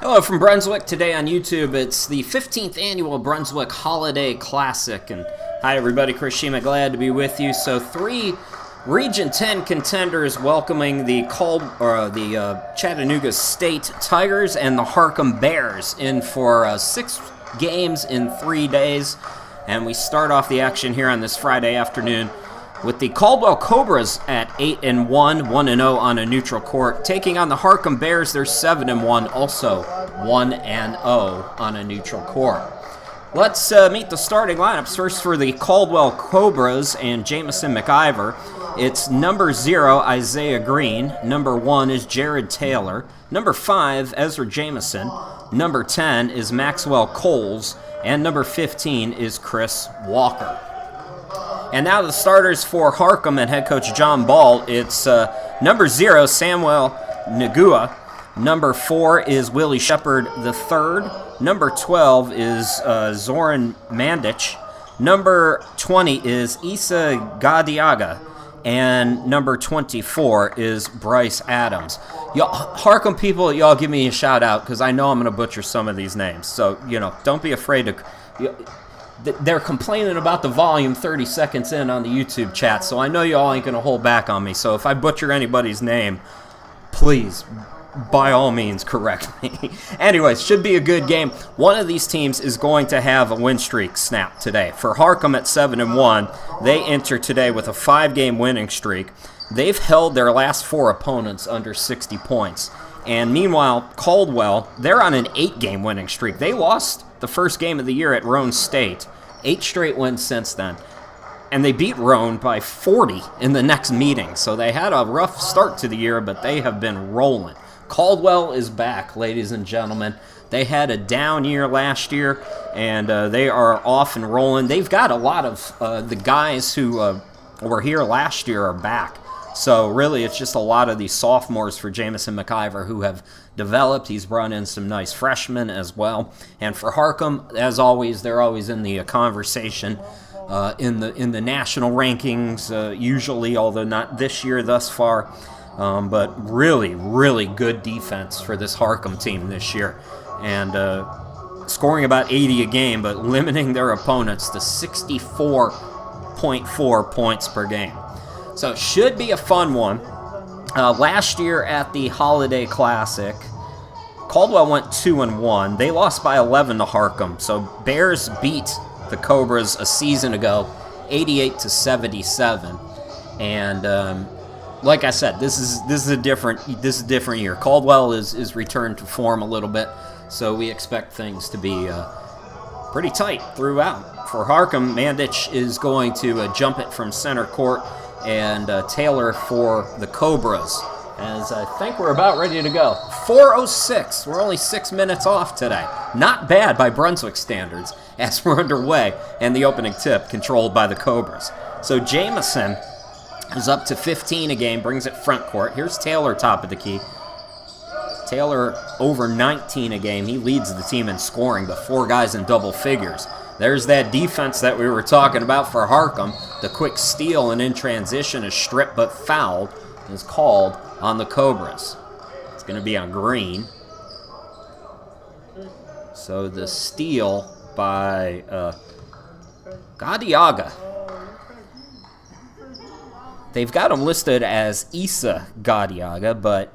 Hello from Brunswick. Today on YouTube, it's the 15th annual Brunswick Holiday Classic. And hi everybody, Chris Shima, glad to be with you. So 3 Region 10 contenders welcoming the Chattanooga State Tigers and the Harcum Bears in for 6 games in 3 days. And we start off the action here on this Friday afternoon with the Caldwell Cobras at 8-1, 1-0 on a neutral court, taking on the Harcum Bears. They're 7-1, also 1-0 on a neutral court. Let's meet the starting lineups. First for the Caldwell Cobras and Jamison McIver. It's number 0, Isaiah Green. Number 1 is Jared Taylor. Number 5, Ezra Jamison. Number 10 is Maxwell Coles. And number 15 is Chris Walker. And now the starters for Harcum and head coach John Ball. It's number 0, Samuel Nagua. Number 4 is Willie Shepard III. Number 12 is Zoran Mandic. Number 20 is Isa Gadiaga. And number 24 is Bryce Adams. Y'all, Harcum people, y'all give me a shout out because I know I'm going to butcher some of these names. So, don't be afraid to... They're complaining about the volume 30 seconds in on the YouTube chat, so I know y'all ain't going to hold back on me. So if I butcher anybody's name, please, by all means, correct me. Anyways, should be a good game. One of these teams is going to have a win streak snap today. For Harcum at 7-1, they enter today with a 5-game winning streak. They've held their last 4 opponents under 60 points. And meanwhile, Caldwell, they're on an 8-game winning streak. They lost the first game of the year at Roane State. 8 straight wins since then. And they beat Roane by 40 in the next meeting. So they had a rough start to the year, but they have been rolling. Caldwell is back, ladies and gentlemen. They had a down year last year, and they are off and rolling. They've got a lot of the guys who were here last year are back. So really, it's just a lot of these sophomores for Jamison McIver who have developed. He's brought in some nice freshmen as well. And for Harcum, as always, they're always in the conversation in the national rankings, usually, although not this year thus far. But really, really good defense for this Harcum team this year. And scoring about 80 a game, but limiting their opponents to 64.4 points per game. So it should be a fun one. Last year at the Holiday Classic, Caldwell went 2-1. They lost by 11 to Harcum. So Bears beat the Cobras a season ago, 88-77. And like I said, this is a different year. Caldwell is returned to form a little bit, so we expect things to be pretty tight throughout. For Harcum, Mandic is going to jump it from center court, and Taylor for the Cobras, as I think we're about ready to go. 4:06. We're only 6 minutes off today. Not bad by Brunswick standards, as we're underway, and the opening tip controlled by the Cobras. So Jamison is up to 15 a game, brings it front court. Here's Taylor top of the key. Taylor over 19 a game. He leads the team in scoring, but 4 guys in double figures. There's that defense that we were talking about for Harcum. The quick steal and in transition is stripped but fouled is called on the Cobras. It's going to be on Green. So the steal by Gadiaga. They've got him listed as Isa Gadiaga, but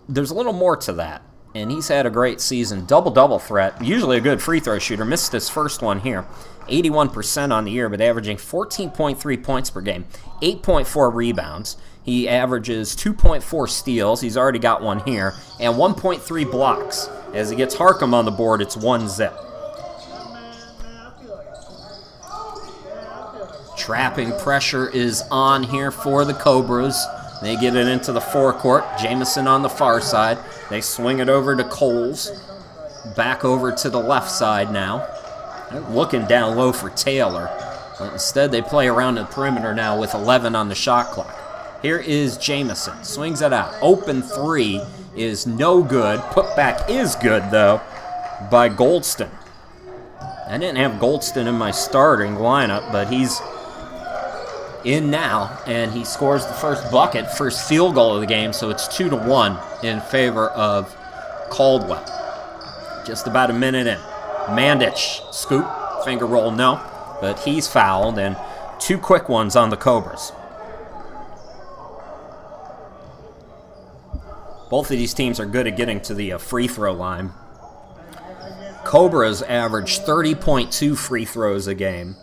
there's a little more to that. And he's had a great season. Double-double threat. Usually a good free throw shooter. Missed his first one here. 81% on the year, but averaging 14.3 points per game. 8.4 rebounds. He averages 2.4 steals. He's already got one here. And 1.3 blocks. As he gets Harcum on the board, it's 1-zip. Trapping pressure is on here for the Cobras. They get it into the forecourt. Jamison on the far side. They swing it over to Coles. Back over to the left side now. They're looking down low for Taylor. But instead, they play around the perimeter now with 11 on the shot clock. Here is Jamison. Swings it out. Open 3 is no good. Putback is good, though, by Goldston. I didn't have Goldston in my starting lineup, but he's in now, and he scores the first bucket, first field goal of the game, so it's 2-1 in favor of Caldwell. Just about a minute in. Mandich, scoop, finger roll, no. But he's fouled, and 2 quick ones on the Cobras. Both of these teams are good at getting to the free throw line. Cobras average 30.2 free throws a game.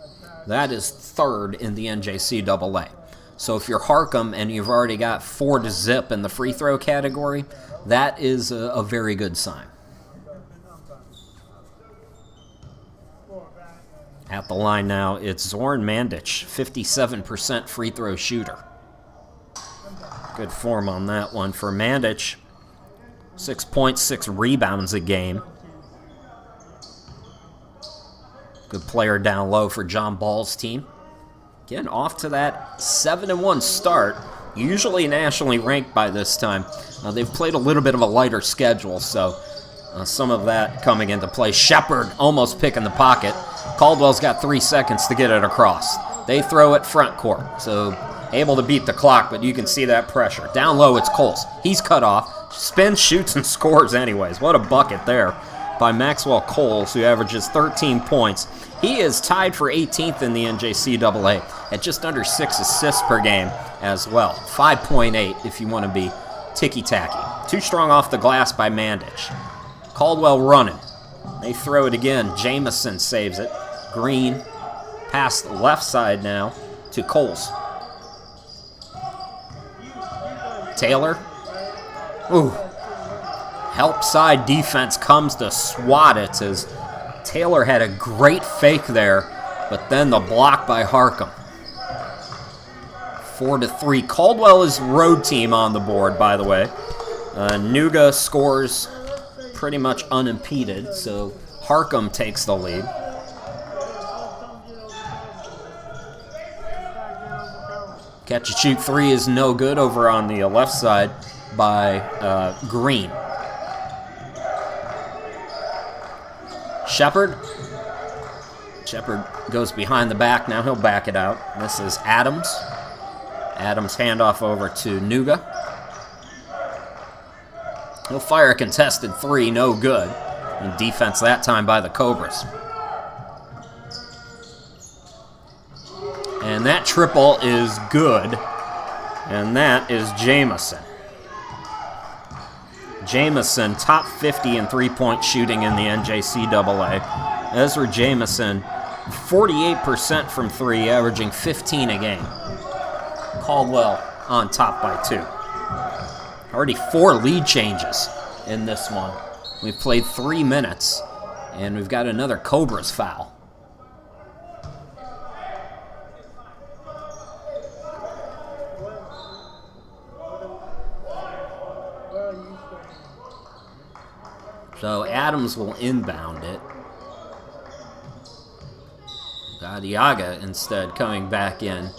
That is 3rd in the NJCAA. So if you're Harcum and you've already got 4 to zip in the free throw category, that is a very good sign. At the line now, it's Zoran Mandich, 57% free throw shooter. Good form on that one for Mandich. 6.6 rebounds a game. Good player down low for John Ball's team. Again, off to that 7-1 start. Usually nationally ranked by this time. They've played a little bit of a lighter schedule, so some of that coming into play. Shepard almost picking the pocket. Caldwell's got 3 seconds to get it across. They throw it front court, so able to beat the clock, but you can see that pressure. Down low, it's Coles. He's cut off. Spins, shoots, and scores anyways. What a bucket there by Maxwell Coles, who averages 13 points. He is tied for 18th in the NJCAA at just under 6 assists per game as well. 5.8 if you want to be ticky-tacky. Too strong off the glass by Mandich. Caldwell running. They throw it again. Jamison saves it. Green past the left side now to Coles. Taylor. Ooh. Help side defense comes to swat it as Taylor had a great fake there, but then the block by Harcum. 4-3. Caldwell is road team on the board, by the way. Nuga scores pretty much unimpeded, so Harcum takes the lead. Catch and shoot 3 is no good over on the left side by Green. Shepard goes behind the back. Now he'll back it out. This is Adams. Adams handoff over to Nuga. He'll fire a contested 3, no good. And defense that time by the Cobras. And that triple is good. And that is Jamison. Jamison, top 50 in three-point shooting in the NJCAA. Ezra Jamison, 48% from 3, averaging 15 a game. Caldwell on top by 2. Already 4 lead changes in this one. We've played 3 minutes, and we've got another Cobras foul. So Adams will inbound it. Gadiaga instead coming back in,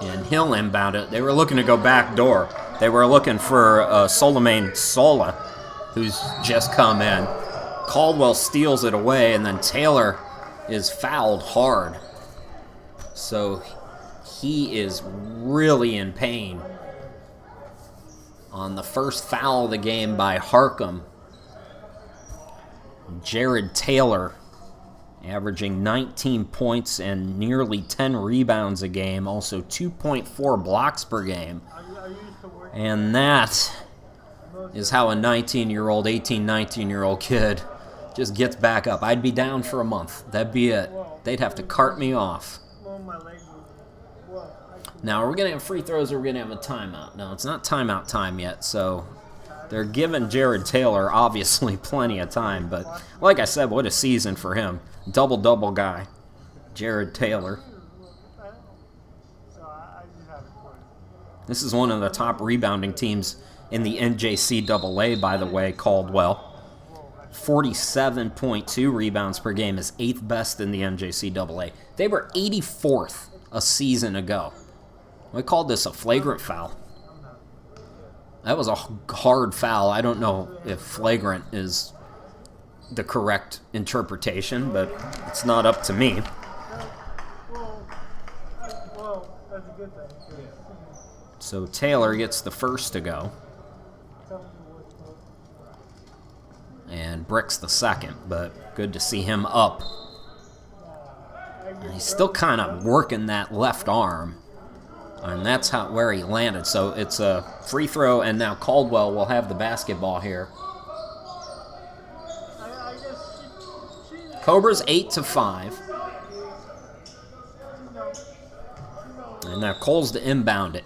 and he'll inbound it. They were looking to go back door. They were looking for Solomane Sola, who's just come in. Caldwell steals it away, and then Taylor is fouled hard. So he is really in pain. On the first foul of the game by Harcum, Jared Taylor averaging 19 points and nearly 10 rebounds a game, also 2.4 blocks per game. And that is how a 19-year-old, 18, 19-year-old kid just gets back up. I'd be down for a month. That'd be it. They'd have to cart me off. Now, are we going to have free throws or are we going to have a timeout? No, it's not timeout time yet, so they're giving Jared Taylor obviously plenty of time. But like I said, what a season for him. Double-double guy, Jared Taylor. This is one of the top rebounding teams in the NJCAA, by the way, Caldwell. 47.2 rebounds per game is 8th best in the NJCAA. They were 84th a season ago. We called this a flagrant foul. That was a hard foul. I don't know if flagrant is the correct interpretation, but it's not up to me. So Taylor gets the first to go. and bricks the second, but good to see him up. And he's still kind of working that left arm, and that's where he landed. So it's a free throw, and now Caldwell will have the basketball here. Cobras 8-5. And now Cole's to inbound it.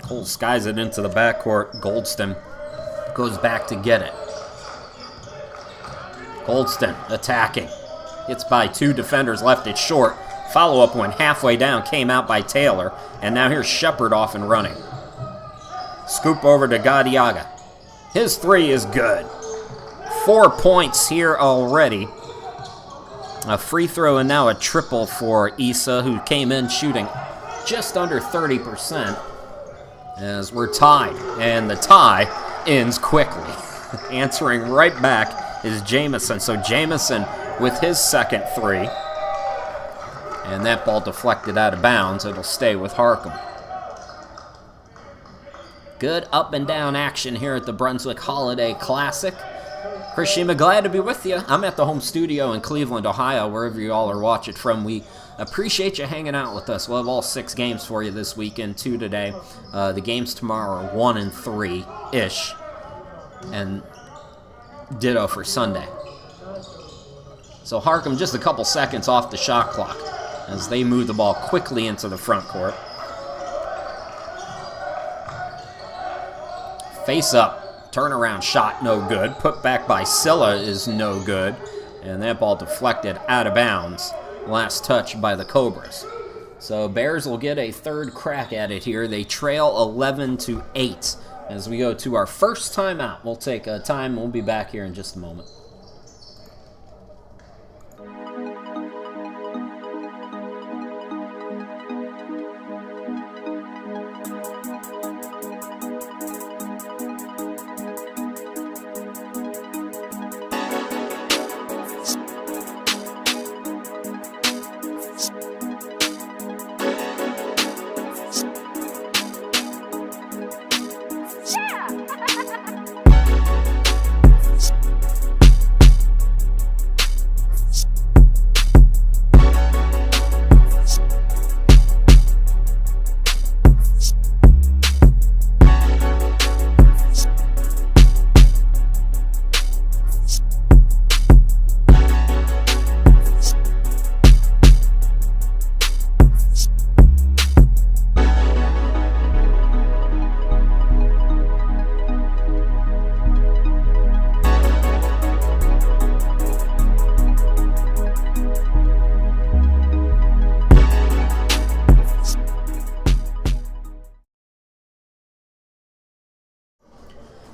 Cole skies it into the backcourt. Goldston goes back to get it. Goldston attacking. Gets by 2 defenders, left it short. Follow-up went halfway down, came out by Taylor. And now here's Shepard off and running. Scoop over to Gadiaga. His 3 is good. 4 points here already. A free throw and now a triple for Issa, who came in shooting just under 30%. As we're tied, and the tie ends quickly. Answering right back is Jamison. So Jamison with his second 3. And that ball deflected out of bounds. It'll stay with Harcum. Good up and down action here at the Brunswick Holiday Classic. Chris Shima, glad to be with you. I'm at the home studio in Cleveland, Ohio, wherever you all are watching from. We appreciate you hanging out with us. We'll have all 6 games for you this weekend, 2 today. The games tomorrow are 1 and 3-ish, and ditto for Sunday. So Harcum just a couple seconds off the shot clock as they move the ball quickly into the front court. Face up, turnaround shot, no good. Put back by Silla is no good. And that ball deflected out of bounds. Last touch by the Cobras. So Bears will get a 3rd crack at it here. They trail 11-8 as we go to our first timeout. We'll take a time. We'll be back here in just a moment.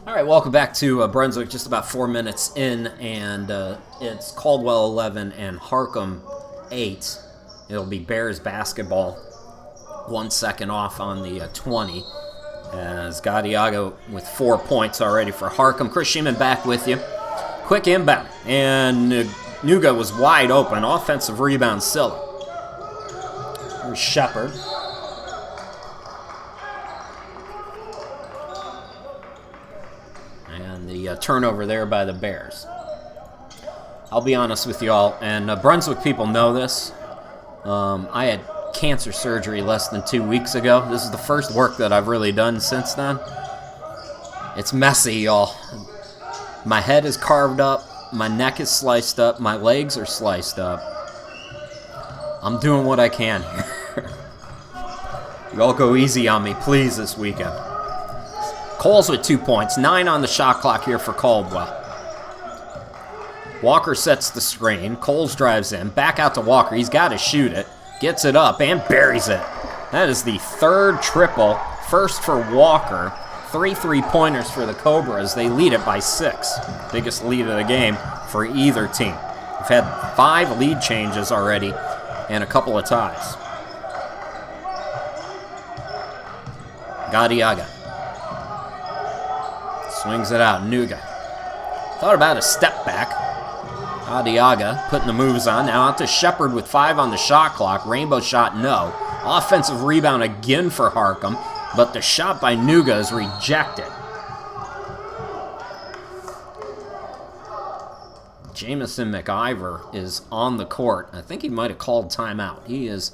All right, welcome back to Brunswick. Just about 4 minutes in, and it's Caldwell 11 and Harcum 8. It'll be Bears basketball. 1 second off on the 20. As Gadiaga with 4 points already for Harcum. Chris Sheeman back with you. Quick inbound, and Nuga was wide open. Offensive rebound, Silla. Here's Shepard. And the turnover there by the Bears. I'll be honest with y'all, and Brunswick people know this. I had cancer surgery less than 2 weeks ago. This is the first work that I've really done since then. It's messy, y'all. My head is carved up. My neck is sliced up. My legs are sliced up. I'm doing what I can here. Y'all go easy on me, please, this weekend. Coles with 2 points. 9 on the shot clock here for Caldwell. Walker sets the screen. Coles drives in. Back out to Walker. He's got to shoot it. Gets it up and buries it. That is the third triple. First for Walker. 3 3-pointers for the Cobras. They lead it by 6. Biggest lead of the game for either team. We've had 5 lead changes already and a couple of ties. Gadiaga. Swings it out. Nuga. Thought about a step back. Gadiaga putting the moves on. Now out to Shepard with 5 on the shot clock. Rainbow shot, no. Offensive rebound again for Harcum. but the shot by Nuga is rejected. Jamison McIver is on the court. I think he might have called timeout. He is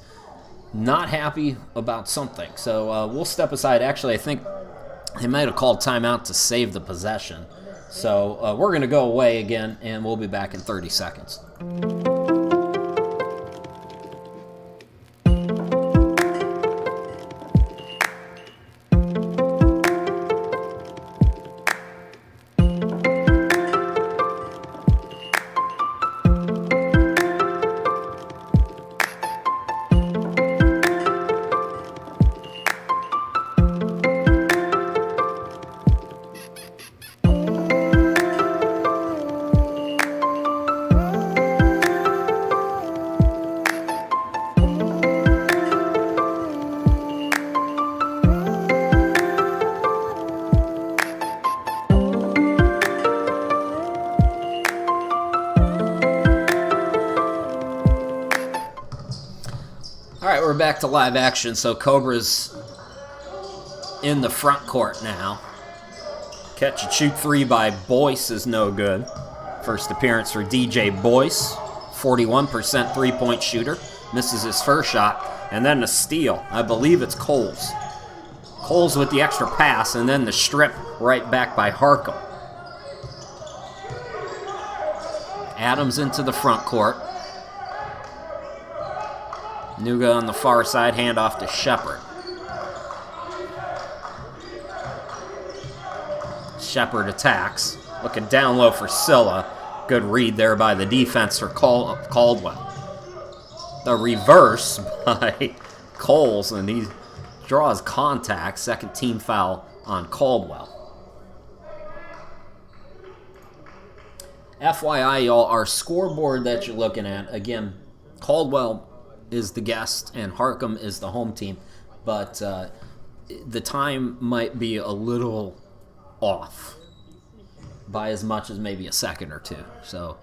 not happy about something. So we'll step aside. Actually, I think he might have called timeout to save the possession. So we're going to go away again, and we'll be back in 30 seconds. We're back to live action, so Cobra's in the front court now. Catch and shoot three by Boyce is no good. First appearance for DJ Boyce, 41% three-point shooter. Misses his first shot, and then a steal. I believe it's Coles. Coles with the extra pass, and then the strip right back by Harcum. Adams into the front court. Nuga on the far side, handoff to Shepard. Shepard attacks. Looking down low for Silla. Good read there by the defense for Caldwell. The reverse by Coles, and he draws contact. Second team foul on Caldwell. FYI, y'all, our scoreboard that you're looking at, again, Caldwell is the guest and Harcum is the home team, but the time might be a little off by as much as maybe a second or two. So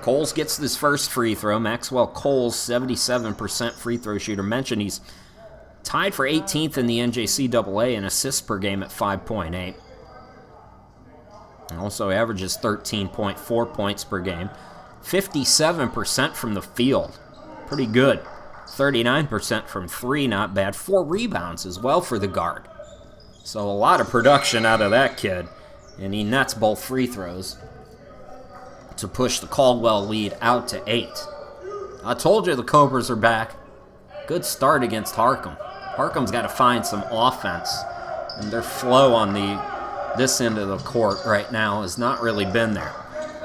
Coles gets this first free throw. Maxwell Coles, 77% free throw shooter. Mentioned he's tied for 18th in the NJCAA in assists per game at 5.8. And also averages 13.4 points per game. 57% from the field. Pretty good. 39% from three, not bad. 4 rebounds as well for the guard. So a lot of production out of that kid. And he nets both free throws to push the Caldwell lead out to 8. I told you the Cobras are back. Good start against Harcum. Harcum's got to find some offense. And their flow on this end of the court right now has not really been there.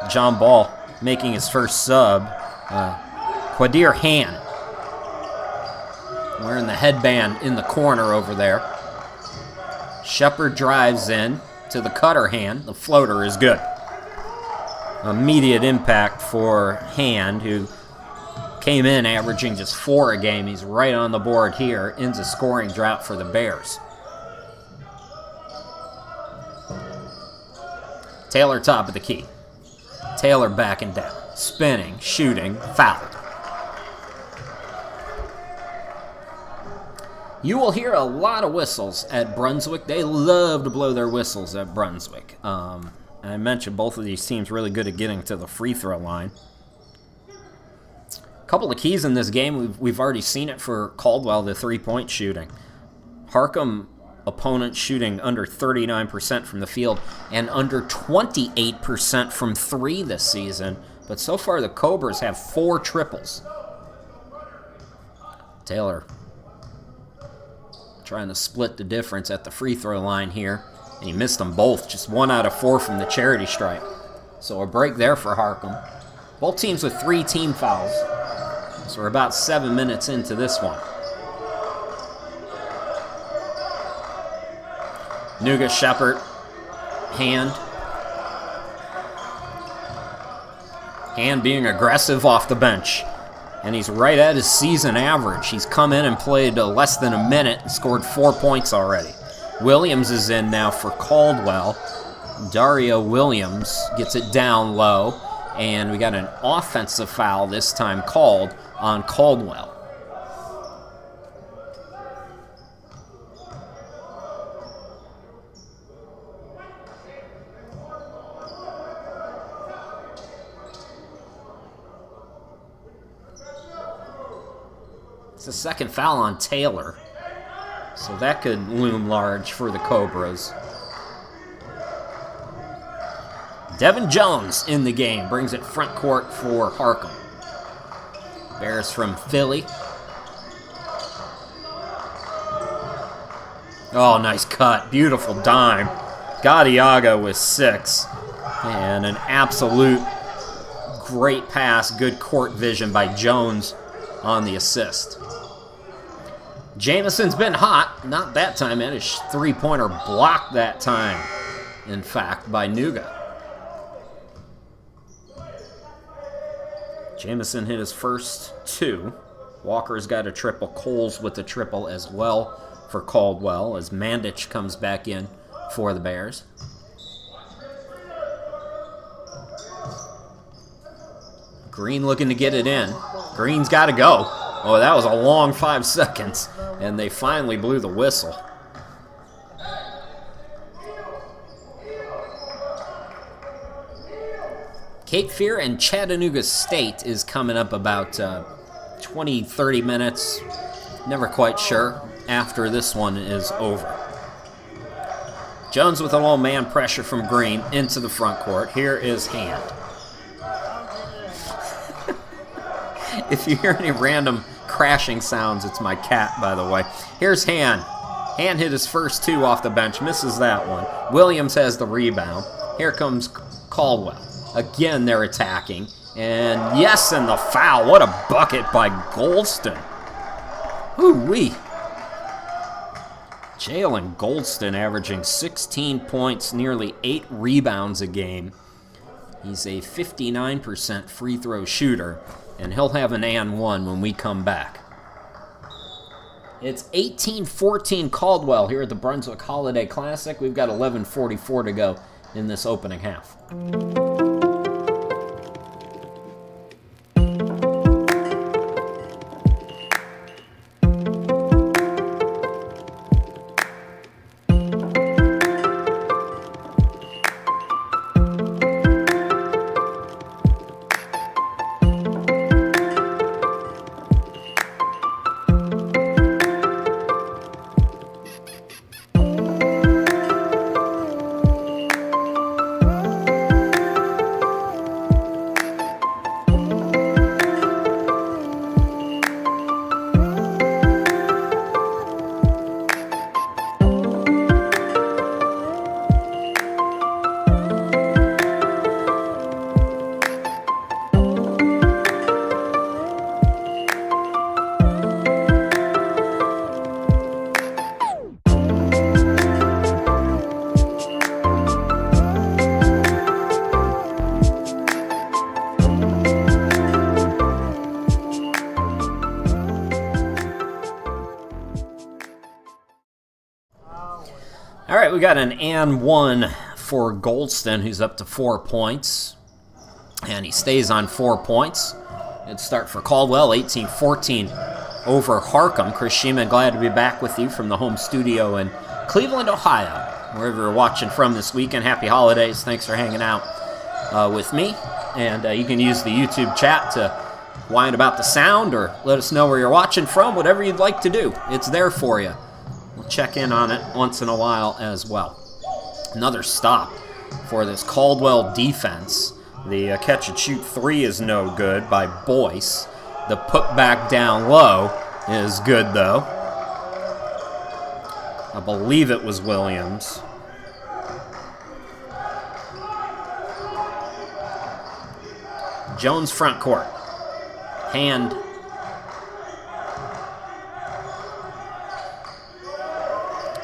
John Ball making his first sub. Quadir Han wearing the headband in the corner over there. Shepard drives in to the cutter hand. The floater is good. Immediate impact for Hand, who came in averaging just 4 a game. He's right on the board here. Ends a scoring drought for the Bears. Taylor top of the key. Taylor backing down, spinning, shooting, fouled. You will hear a lot of whistles at Brunswick. They love to blow their whistles at Brunswick. I mentioned both of these teams really good at getting to the free throw line. A couple of keys in this game, we've already seen it for Caldwell, the three-point shooting. Harcum opponent shooting under 39% from the field and under 28% from three this season. But so far the Cobras have 4 triples. Taylor trying to split the difference at the free throw line here. And he missed them both, just 1 out of 4 from the charity stripe. So a break there for Harcum. Both teams with 3 team fouls. So we're about 7 minutes into this one. Nuga, Shepard, Hand. Hand being aggressive off the bench. And he's right at his season average. He's come in and played less than a minute and scored 4 points already. Williams is in now for Caldwell. Dario Williams gets it down low. And we got an offensive foul this time called on Caldwell. It's the second foul on Taylor, so that could loom large for the Cobras. Devin Jones in the game, brings it front court for Harcum. Bears from Philly. Oh, nice cut. Beautiful dime. Gadiaga with 6. And an absolute great pass. Good court vision by Jones on the assist. Jamison's been hot. Not that time. And his three-pointer blocked that time, in fact, by Nuga. Jamison hit his first 2. Walker's got a triple. Coles with a triple as well for Caldwell as Mandich comes back in for the Bears. Green looking to get it in. Green's got to go. Oh, that was a long 5 seconds, and they finally blew the whistle. Cape Fear and Chattanooga State is coming up about 20-30 minutes. Never quite sure after this one is over. Jones with a little man pressure from Green into the front court. Here is Hand. If you hear any random crashing sounds, it's my cat, by the way. Here's Hand. Hand hit his first 2 off the bench, misses that one. Williams has the rebound. Here comes Caldwell. Again, they're attacking. And yes, and the foul. What a bucket by Goldston. Ooh-wee. Jalen Goldston averaging 16 points, nearly 8 rebounds a game. He's a 59% free throw shooter, and he'll have an and one when we come back. It's 18-14 Caldwell here at the Brunswick Holiday Classic. We've got 11:44 to go in this opening half. All right, we got an and one for Goldston, who's up to 4 points. And he stays on 4 points. Good start for Caldwell, 18-14 over Harcum. Chris Sheeman, glad to be back with you from the home studio in Cleveland, Ohio. Wherever you're watching from this weekend, happy holidays. Thanks for hanging out with me. And you can use the YouTube chat to whine about the sound or let us know where you're watching from, whatever you'd like to do. It's there for you. We'll check in on it once in a while as well. Another stop for this Caldwell defense. The catch-and-shoot 3 is no good by Boyce. The put-back down low is good, though. I believe it was Williams. Jones front court. Hand.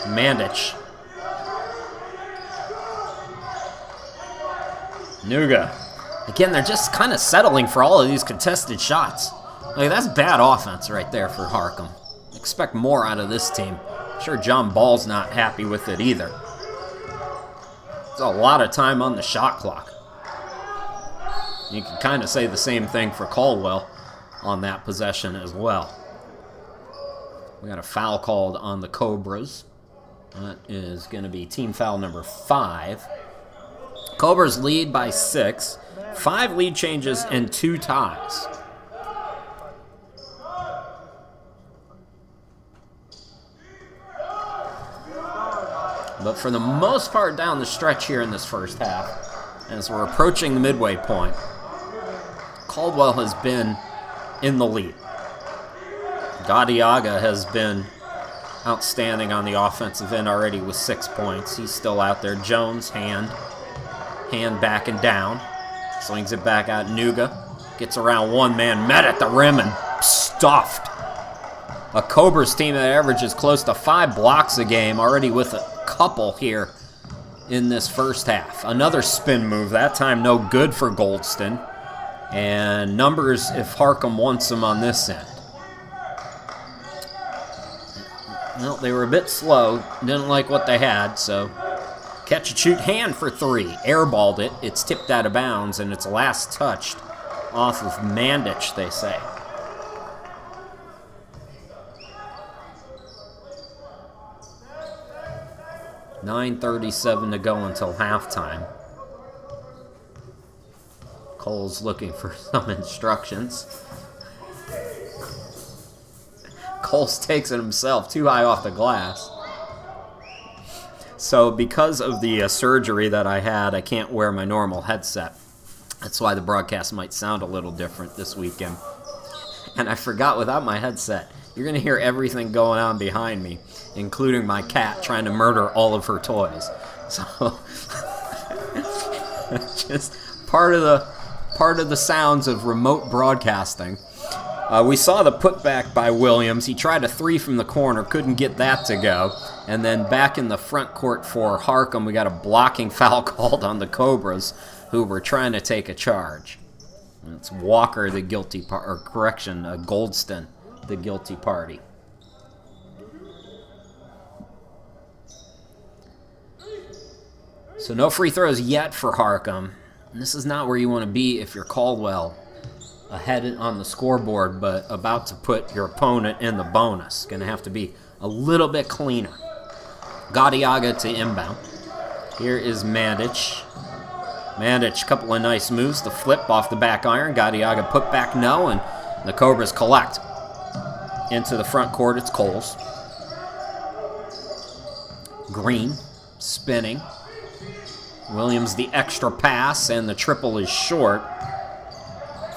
Mandich. Nuga. Again, they're just kind of settling for all of these contested shots. Like, that's bad offense right there for Harcum. Expect more out of this team. I'm sure John Ball's not happy with it either. It's a lot of time on the shot clock. You can kind of say the same thing for Caldwell on that possession as well. We got a foul called on the Cobras. That is going to be team foul number 5. Cobras lead by 6. 5 lead changes and 2 ties. But for the most part down the stretch here in this first half, as we're approaching the midway point, Caldwell has been in the lead. Gadiaga has been outstanding on the offensive end already with 6 points. He's still out there. Jones, hand back and down. Swings it back out. Nuga gets around one man, met at the rim and stuffed. A Cobras team that averages close to 5 blocks a game, already with a couple here in this first half. Another spin move, that time no good for Goldston. And numbers if Harcum wants them on this end. Well, they were a bit slow, didn't like what they had, so catch and shoot hand for 3. Airballed it, it's tipped out of bounds, and it's last touched off of Mandich, they say. .9:37 to go until halftime. Cole's looking for some instructions. Coles takes it himself, too high off the glass. So because of the surgery that I had, I can't wear my normal headset. That's why the broadcast might sound a little different this weekend. And I forgot, without my headset, you're going to hear everything going on behind me, including my cat trying to murder all of her toys. So, just part of the sounds of remote broadcasting. We saw the putback by Williams. He tried a 3 from the corner, couldn't get that to go. And then back in the front court for Harcum, we got a blocking foul called on the Cobras, who were trying to take a charge. It's Walker, the guilty Goldston, the guilty party. So no free throws yet for Harcum. And this is not where you want to be if you're Caldwell, ahead on the scoreboard, but about to put your opponent in the bonus. Going to have to be a little bit cleaner. Gadiaga to inbound. Here is Mandich. Mandich, couple of nice moves. The flip off the back iron. Gadiaga put back no, and the Cobras collect. Into the front court, it's Coles. Green, spinning. Williams the extra pass, and the triple is short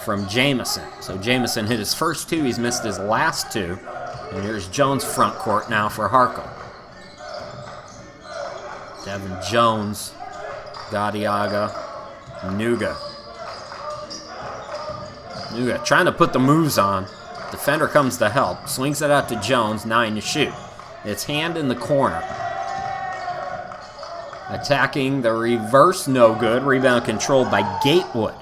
from Jamison. So Jamison hit his first 2, he's missed his last 2. And here's Jones front court now for Harcum. Devin Jones, Gadiaga, Nuga. Nuga trying to put the moves on. Defender comes to help. Swings it out to Jones, 9 to shoot. It's hand in the corner. Attacking the reverse, no good. Rebound controlled by Gatewood.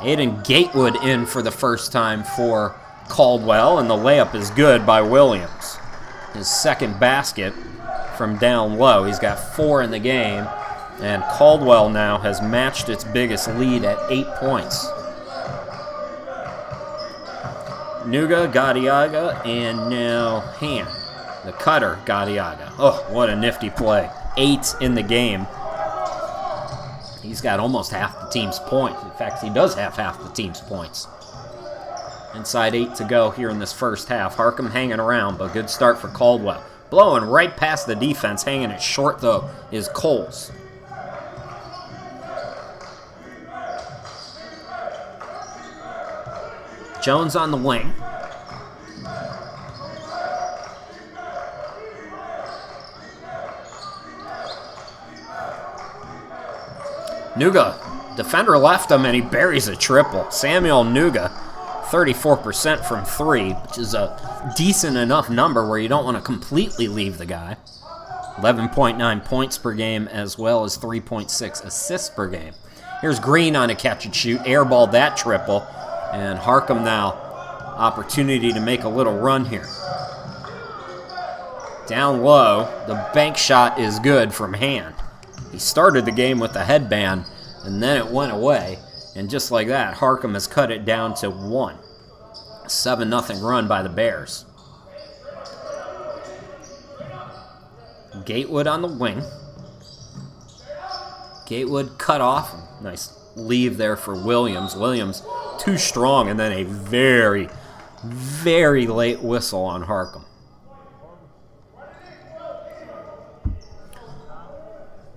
Aiden Gatewood in for the first time for Caldwell, and the layup is good by Williams. His second basket from down low. He's got 4 in the game, and Caldwell now has matched its biggest lead at 8 points. Nuga, Gadiaga, and now Hand. The cutter, Gadiaga. Oh, what a nifty play. 8 in the game. He's got almost half the team's points. In fact, he does have half the team's points. Inside 8 to go here in this first half. Harcum hanging around, but good start for Caldwell. Blowing right past the defense, hanging it short, though, is Coles. Jones on the wing. Nuga, defender left him, and he buries a triple. Samuel Nuga, 34% from 3, which is a decent enough number where you don't want to completely leave the guy. 11.9 points per game, as well as 3.6 assists per game. Here's Green on a catch and shoot, airballed that triple, and Harcum now, opportunity to make a little run here. Down low, the bank shot is good from Hand. He started the game with a headband, and then it went away. And just like that, Harcum has cut it down to 1. A 7-0 run by the Bears. Gatewood on the wing. Gatewood cut off. Nice leave there for Williams. Williams too strong, and then a very, very late whistle on Harcum.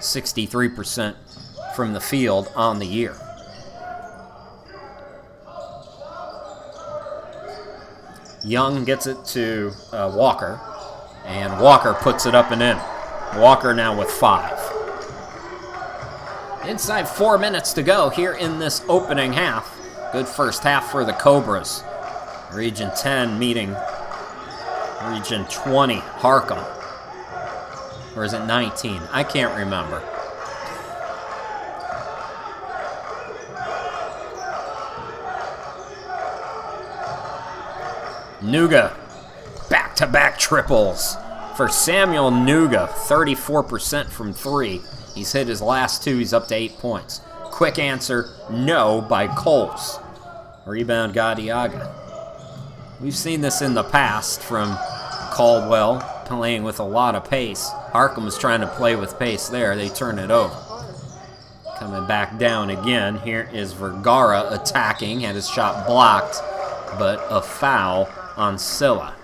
63% from the field on the year. Young gets it to Walker, and Walker puts it up and in. Walker now with 5. Inside 4 minutes to go here in this opening half. Good first half for the Cobras. Region 10 meeting Region 20, Harcum. Or is it 19? I can't remember. Nuga, back-to-back triples for Samuel Nuga, 34% from 3. He's hit his last 2. He's up to 8 points. Quick answer, no, by Coles. Rebound, Gadiaga. We've seen this in the past from Caldwell, playing with a lot of pace. Harcum was trying to play with pace there. They turn it over. Coming back down again. Here is Vergara attacking. Had his shot blocked, but a foul on Silla.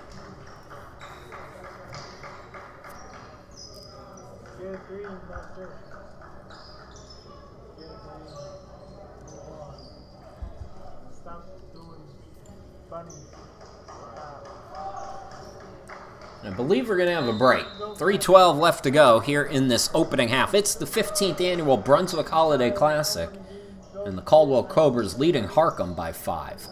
I believe we're going to have a break. 3:12 left to go here in this opening half. It's the 15th annual Brunswick Holiday Classic, and the Caldwell Cobras leading Harcum by 5.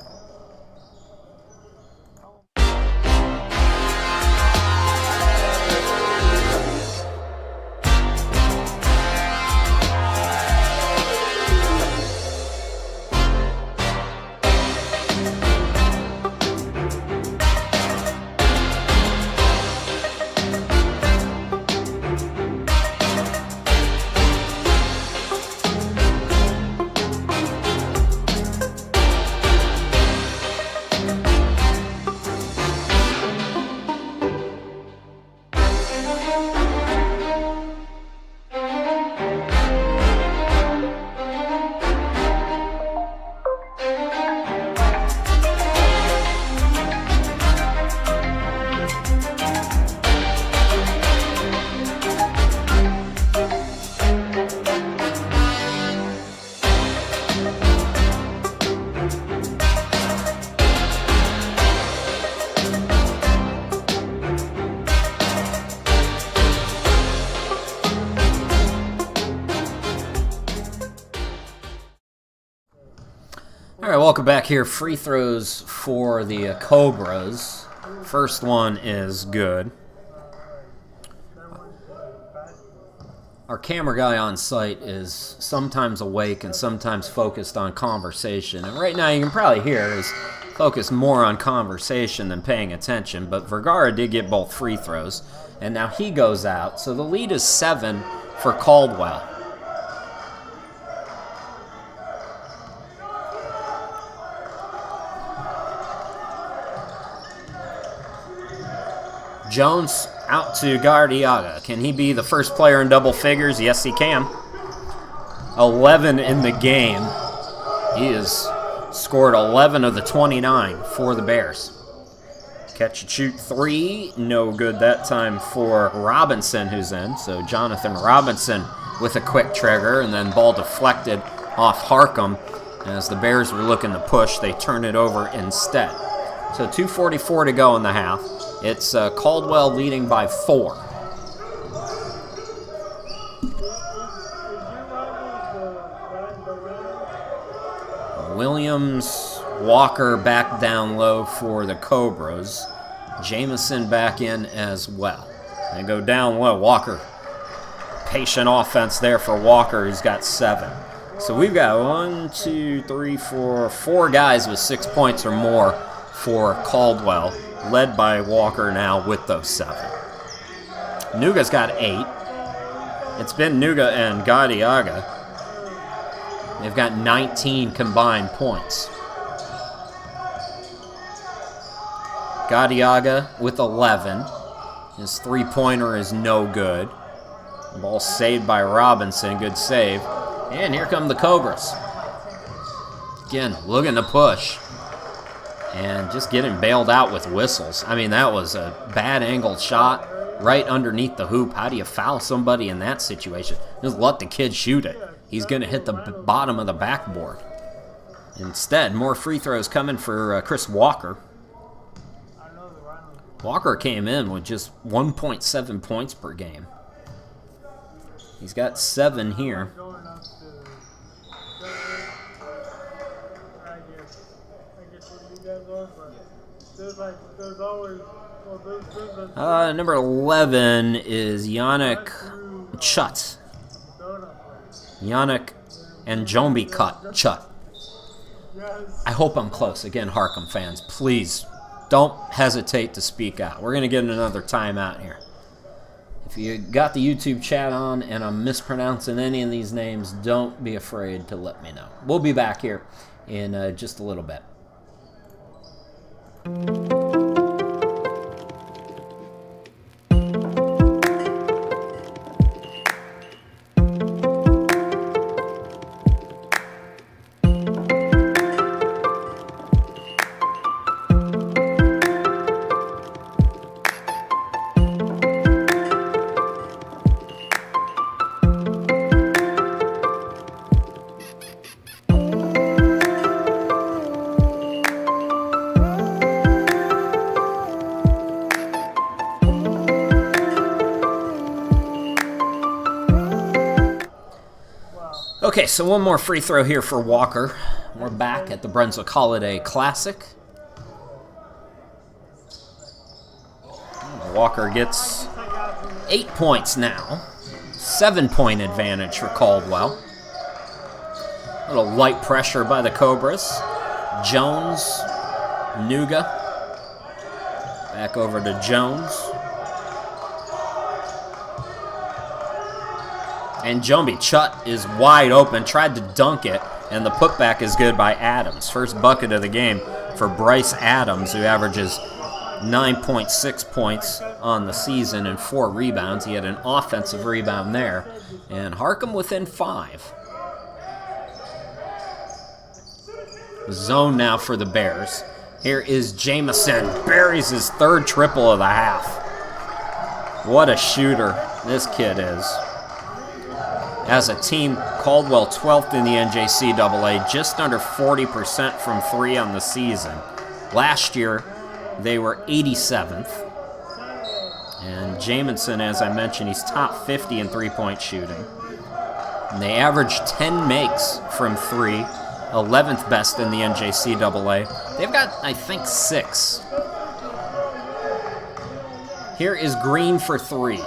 All right, welcome back here. Free throws for the Cobras. First one is good. Our camera guy on site is sometimes awake and sometimes focused on conversation. And right now you can probably hear is focused more on conversation than paying attention. But Vergara did get both free throws. And now he goes out. So the lead is 7 for Caldwell. Jones out to Gardiaga. Can he be the first player in double figures? Yes, he can. 11 in the game. He has scored 11 of the 29 for the Bears. Catch and shoot 3. No good that time for Robinson, who's in. So Jonathan Robinson with a quick trigger, and then ball deflected off Harcum. As the Bears were looking to push, they turn it over instead. So 2:44 to go in the half. It's Caldwell leading by 4. Williams, Walker back down low for the Cobras. Jamison back in as well. They go down low. Walker, patient offense there for Walker. He's got 7. So we've got 4 guys with 6 points or more for Caldwell, led by Walker now with those 7. Nuga's got 8. It's been Nuga and Gadiaga. They've got 19 combined points. Gadiaga with 11. His three-pointer is no good. Ball saved by Robinson. Good save. And here come the Cobras. Again, looking to push. And just getting bailed out with whistles. I mean, that was a bad angled shot. right underneath the hoop. How do you foul somebody in that situation? Just let the kid shoot it. He's going to hit the bottom of the backboard. Instead, more free throws coming for Chris Walker. Walker came in with just 1.7 points per game. He's got 7 here. Number 11 is Yannick Chut. Yannick and Jombi Chut. I hope I'm close. Again, Harcum fans, please don't hesitate to speak out. We're going to get another timeout here. If you got the YouTube chat on and I'm mispronouncing any of these names, don't be afraid to let me know. We'll be back here in just a little bit. Okay, so one more free throw here for Walker. We're back at the Brunswick Holiday Classic. Walker gets 8 points now. 7-point advantage for Caldwell. A little light pressure by the Cobras. Jones, Nuga. Back over to Jones. And Jombi Chut is wide open, tried to dunk it, and the putback is good by Adams. First bucket of the game for Bryce Adams, who averages 9.6 points on the season and 4 rebounds. He had an offensive rebound there. And Harcum within 5. Zone now for the Bears. Here is Jamison. Buries his 3rd triple of the half. What a shooter this kid is. As a team, Caldwell 12th in the NJCAA, just under 40% from 3 on the season. Last year, they were 87th. And Jamison, as I mentioned, he's top 50 in three-point shooting. And they average 10 makes from 3, 11th best in the NJCAA. They've got, I think, 6. Here is Green for 3.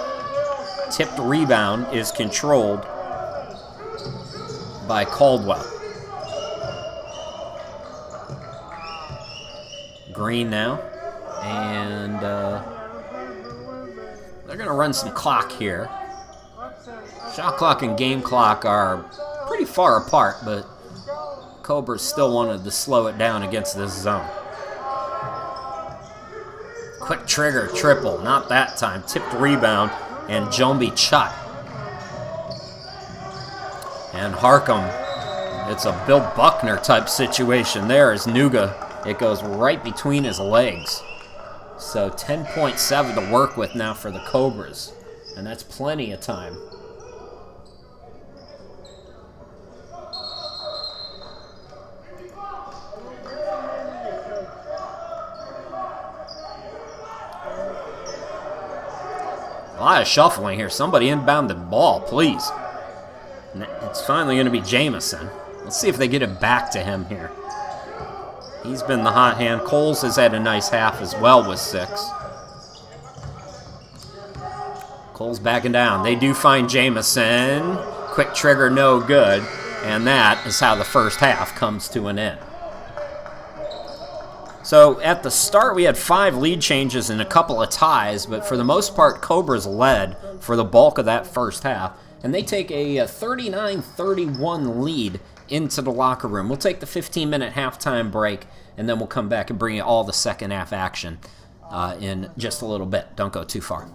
Tipped rebound is controlled by Caldwell. Green now. And they're going to run some clock here. Shot clock and game clock are pretty far apart, but Cobras still wanted to slow it down against this zone. Quick trigger, triple. Not that time. Tipped rebound, and Jombi Chut. And Harcum, it's a Bill Buckner type situation there as Nuga. It goes right between his legs. So 10.7 to work with now for the Cobras. And that's plenty of time. A lot of shuffling here. Somebody inbound the ball, please. It's finally going to be Jamison. Let's see if they get it back to him here. He's been the hot hand. Coles has had a nice half as well with 6. Coles backing down. They do find Jamison. Quick trigger, no good. And that is how the first half comes to an end. So at the start, we had 5 lead changes and a couple of ties, but for the most part, Cobras led for the bulk of that first half. And they take a 39-31 lead into the locker room. We'll take the 15-minute halftime break, and then we'll come back and bring you all the second half action in just a little bit. Don't go too far.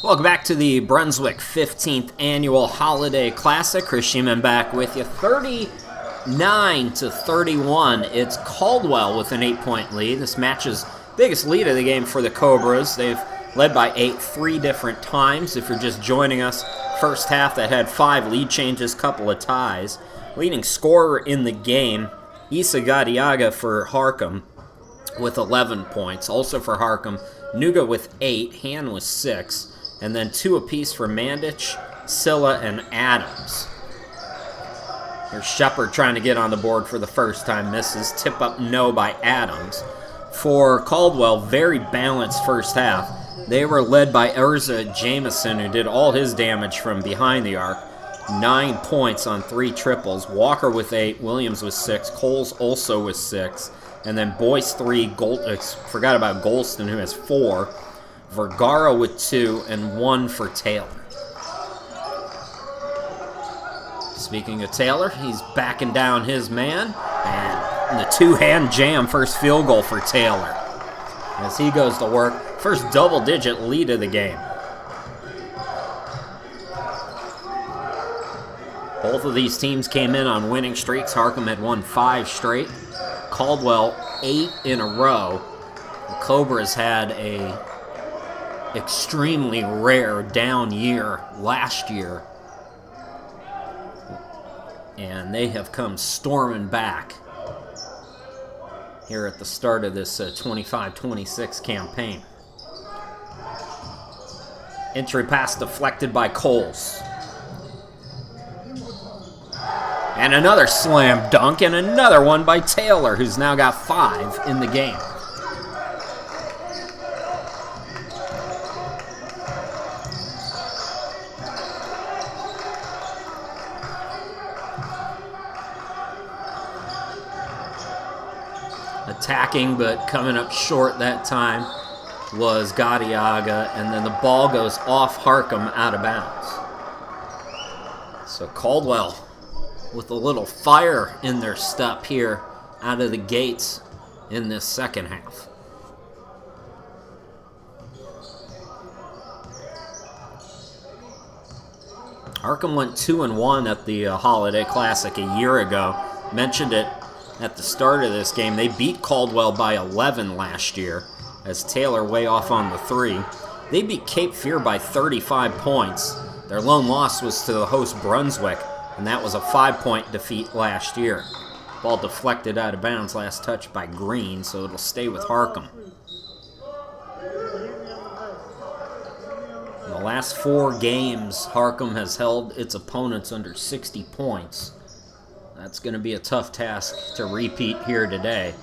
Welcome back to the Brunswick 15th Annual Holiday Classic. Chris Sheeman back with you. 39-31. It's Caldwell with an 8-point lead. This match's biggest lead of the game for the Cobras. They've led by 8 3 different times. If you're just joining us, first half that had 5 lead changes, couple of ties. Leading scorer in the game, Isa Gadiaga for Harcum with 11 points. Also for Harcum, Nuga with 8, Han with 6. And then 2 apiece for Mandich, Silla, and Adams. Here's Shepard trying to get on the board for the first time. Misses. Tip up no by Adams. For Caldwell, very balanced first half. They were led by Urza Jameson, who did all his damage from behind the arc. 9 points on 3 triples. Walker with 8, Williams with 6, Coles also with 6. And then Boyce 3, forgot about Golston, who has 4. Vergara with 2, and 1 for Taylor. Speaking of Taylor, he's backing down his man, and the two-hand jam, first field goal for Taylor. As he goes to work, first double-digit lead of the game. Both of these teams came in on winning streaks. Harcum had won 5 straight. Caldwell 8 in a row. The Cobras had a extremely rare down year last year, and they have come storming back here at the start of this 25-26 campaign. Entry pass deflected by Coles. And another slam dunk, and another one by Taylor, who's now got 5 in the game. Attacking, but coming up short that time was Gadiaga, and then the ball goes off Harcum out of bounds. So Caldwell with a little fire in their step here out of the gates in this second half. Harcum went 2-1 at the Holiday Classic a year ago. Mentioned it at the start of this game. They beat Caldwell by 11 last year, as Taylor way off on the 3. They beat Cape Fear by 35 points. Their lone loss was to the host Brunswick, and that was a 5-point defeat last year. Ball deflected out of bounds, last touch by Green, so it'll stay with Harcum. In the last 4 games, Harcum has held its opponents under 60 points. That's going to be a tough task to repeat here today,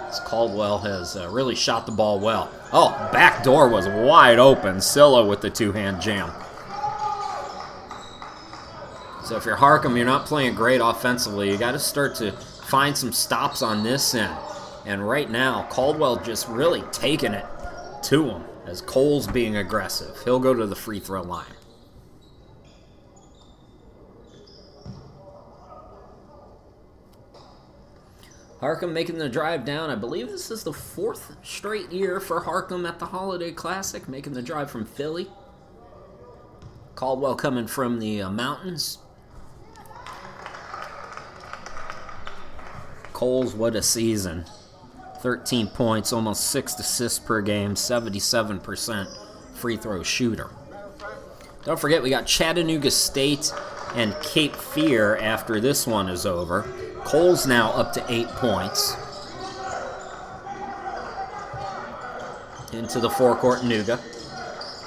as Caldwell has really shot the ball well. Oh, back door was wide open. Silla with the two-hand jam. So if you're Harcum, you're not playing great offensively. You got to start to find some stops on this end. And right now, Caldwell just really taking it to him, as Cole's being aggressive. He'll go to the free throw line. Harcum making the drive down. I believe this is the 4th straight year for Harcum at the Holiday Classic, making the drive from Philly. Caldwell coming from the mountains. Coles, what a season. 13 points, almost 6 assists per game, 77% free throw shooter. Don't forget, we got Chattanooga State and Cape Fear after this one is over. Cole's now up to 8 points. Into the forecourt, Nuga.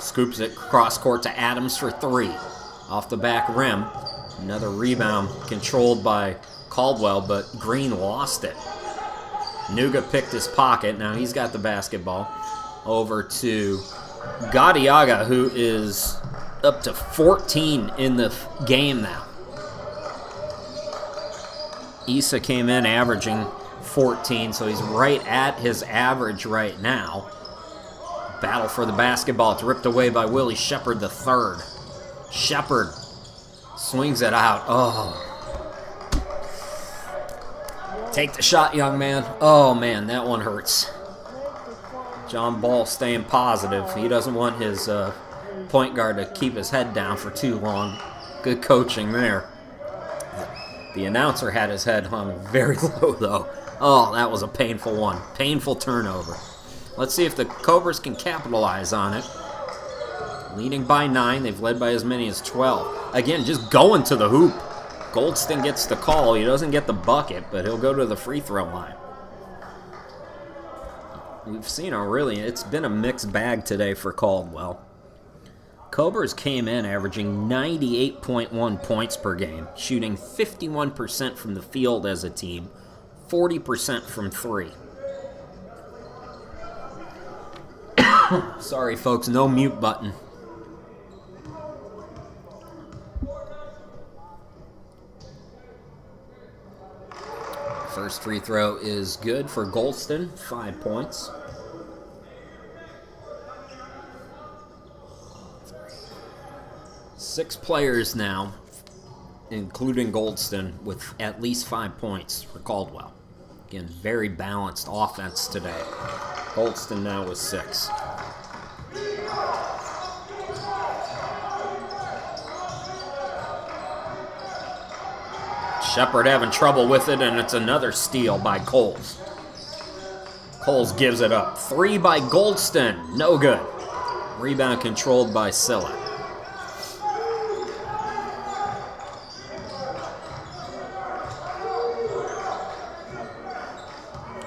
Scoops it cross court to Adams for 3. Off the back rim. Another rebound controlled by Caldwell, but Green lost it. Nuga picked his pocket. Now he's got the basketball. Over to Gadiaga, who is up to 14 in the game now. Issa came in averaging 14, so he's right at his average right now. Battle for the basketball. It's ripped away by Willie Shepard III. Shepard swings it out. Oh. Take the shot, young man. Oh, man, that one hurts. John Ball staying positive. He doesn't want his point guard to keep his head down for too long. Good coaching there. The announcer had his head hung very low, though. Oh, that was a painful one. Painful turnover. Let's see if the Cobras can capitalize on it. Leading by 9. They've led by as many as 12. Again, just going to the hoop. Goldston gets the call. He doesn't get the bucket, but he'll go to the free throw line. We've seen it's been a mixed bag today for Caldwell. Cobras came in averaging 98.1 points per game, shooting 51% from the field as a team, 40% from 3. Sorry, folks, no mute button. First free throw is good for Goldston, 5 points. Six players now, including Goldston, with at least 5 points for Caldwell. Again, very balanced offense today. Goldston now with 6. Shepard having trouble with it, and it's another steal by Coles. Coles gives it up. 3 by Goldston. No good. Rebound controlled by Silla.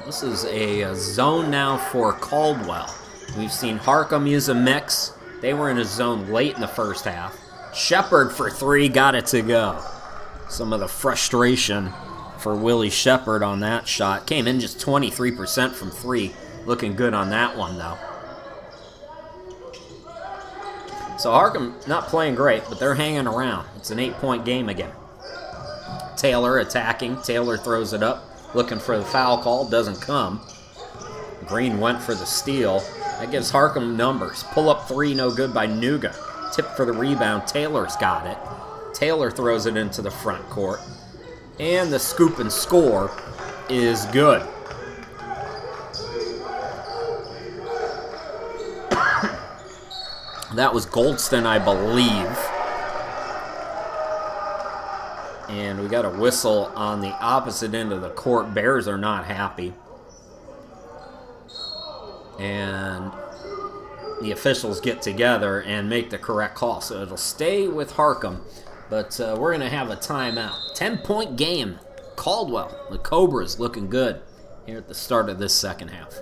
This is a zone now for Caldwell. We've seen Harcum use a mix. They were in a zone late in the first half. Shepard for 3, got it to go. Some of the frustration for Willie Shepard on that shot. Came in just 23% from 3. Looking good on that one, though. So Harcum not playing great, but they're hanging around. It's an 8-point game again. Taylor attacking. Taylor throws it up. Looking for the foul call. Doesn't come. Green went for the steal. That gives Harcum numbers. Pull up 3, no good by Nuga. Tip for the rebound. Taylor's got it. Taylor throws it into the front court. And the scoop and score is good. That was Goldston, I believe. And we got a whistle on the opposite end of the court. Bears are not happy. And the officials get together and make the correct call. So it'll stay with Harcum. But we're going to have a timeout. 10-point game. Caldwell, the Cobras, looking good here at the start of this second half.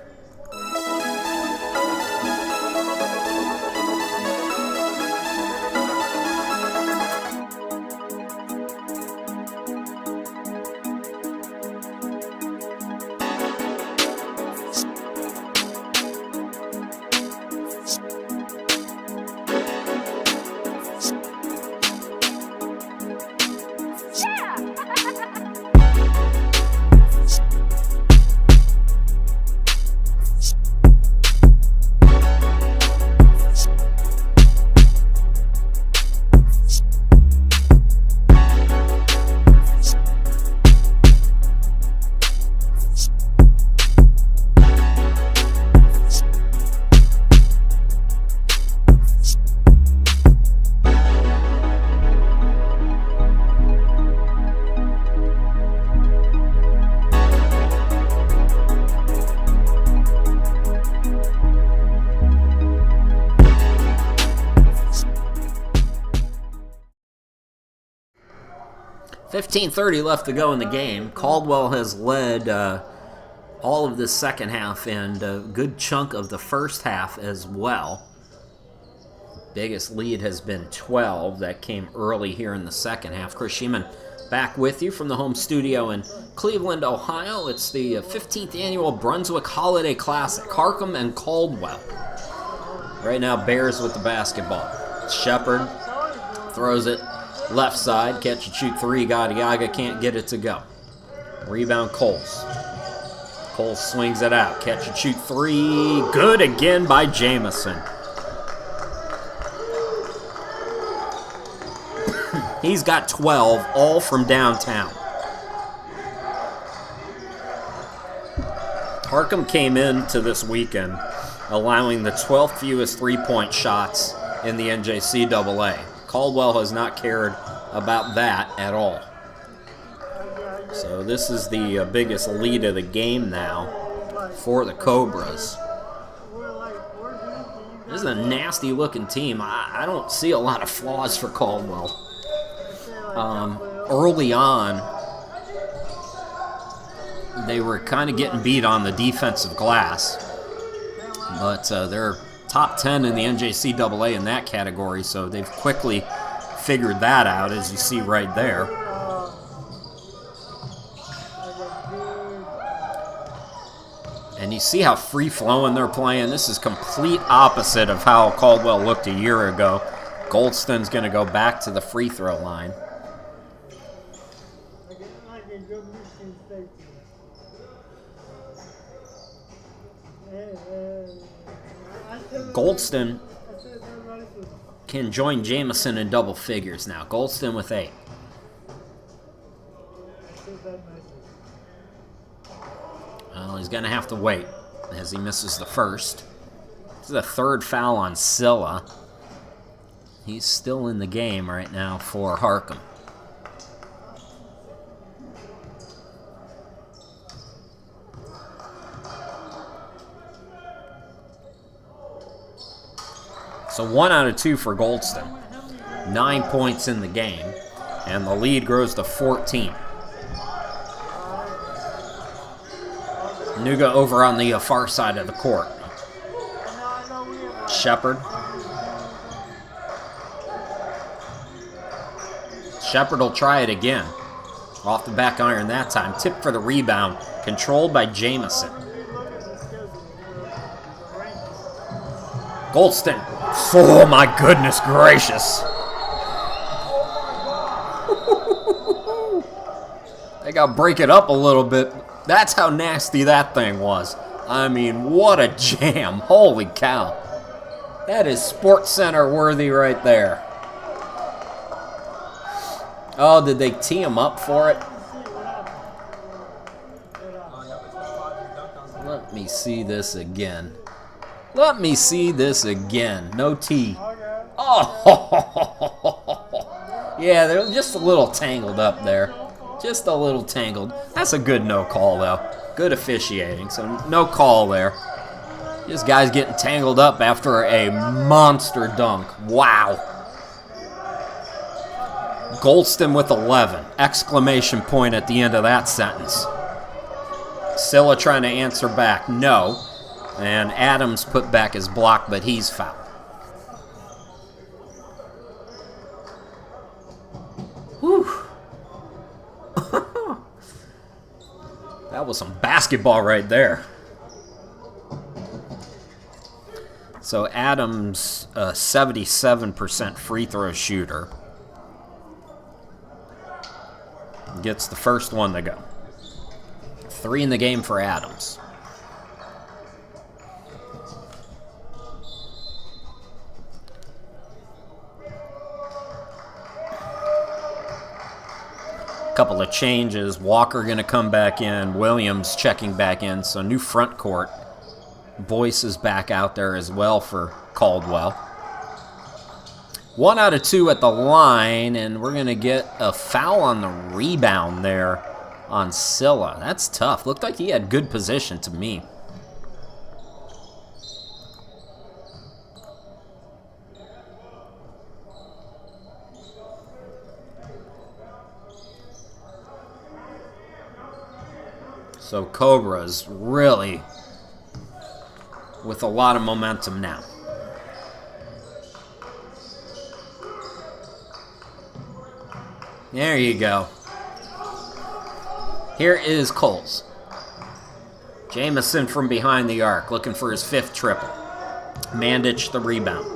.30 left to go in the game. Caldwell has led all of this second half and a good chunk of the first half as well. Biggest lead has been 12. That came early here in the second half. Chris Sheeman back with you from the home studio in Cleveland, Ohio. It's the 15th annual Brunswick Holiday Classic. Harcum and Caldwell. Right now, Bears with the basketball. Shepard throws it. Left side, catch and shoot 3. Gadiaga can't get it to go. Rebound Coles. Coles swings it out. Catch and shoot 3. Good again by Jamison. He's got 12, all from downtown. Harcum came into this weekend allowing the 12th fewest 3-point shots in the NJCAA. Caldwell has not cared about that at all. So this is the biggest lead of the game now for the Cobras. This is a nasty looking team. I don't see a lot of flaws for Caldwell. Early on, they were kind of getting beat on the defensive glass, but they're top 10 in the NJCAA in that category, so they've quickly figured that out, as you see right there. And you see how free-flowing they're playing. This is complete opposite of how Caldwell looked a year ago. Goldston's going to go back to the free throw line. Goldston can join Jamison in double figures now. Goldston with 8. Well, he's going to have to wait as he misses the first. This is the third foul on Scylla. He's still in the game right now for Harcum. So 1 out of 2 for Goldston. 9 points in the game, and the lead grows to 14. Nuga over on the far side of the court. Shepard. Shepard will try it again. Off the back iron that time. Tip for the rebound. Controlled by Jamison. Goldston. Oh my goodness gracious. They got to break it up a little bit. That's how nasty that thing was. I mean, what a jam. Holy cow. That is Sports Center worthy right there. Oh, did they tee him up for it? Let me see this again. Let me see this again. No tee. Oh, yeah, they're just a little tangled up there. Just a little tangled. That's a good no call, though. Good officiating, so no call there. Just guys getting tangled up after a monster dunk. Wow. Goldston with 11. Exclamation point at the end of that sentence. Scylla trying to answer back. No. And Adams put back his block, but he's fouled. Whew. That was some basketball right there. So Adams, 77% free throw shooter, gets the first one to go. 3 in the game for Adams. Couple of changes. Walker going to come back in. Williams checking back in. So new front court. Boyce is back out there as well for Caldwell. 1 out of 2 at the line, and we're going to get a foul on the rebound there on Scylla. That's tough. Looked like he had good position to me. So Cobra's really with a lot of momentum now. There you go. Here is Coles. Jamison from behind the arc, looking for his 5th triple. Mandich the rebound.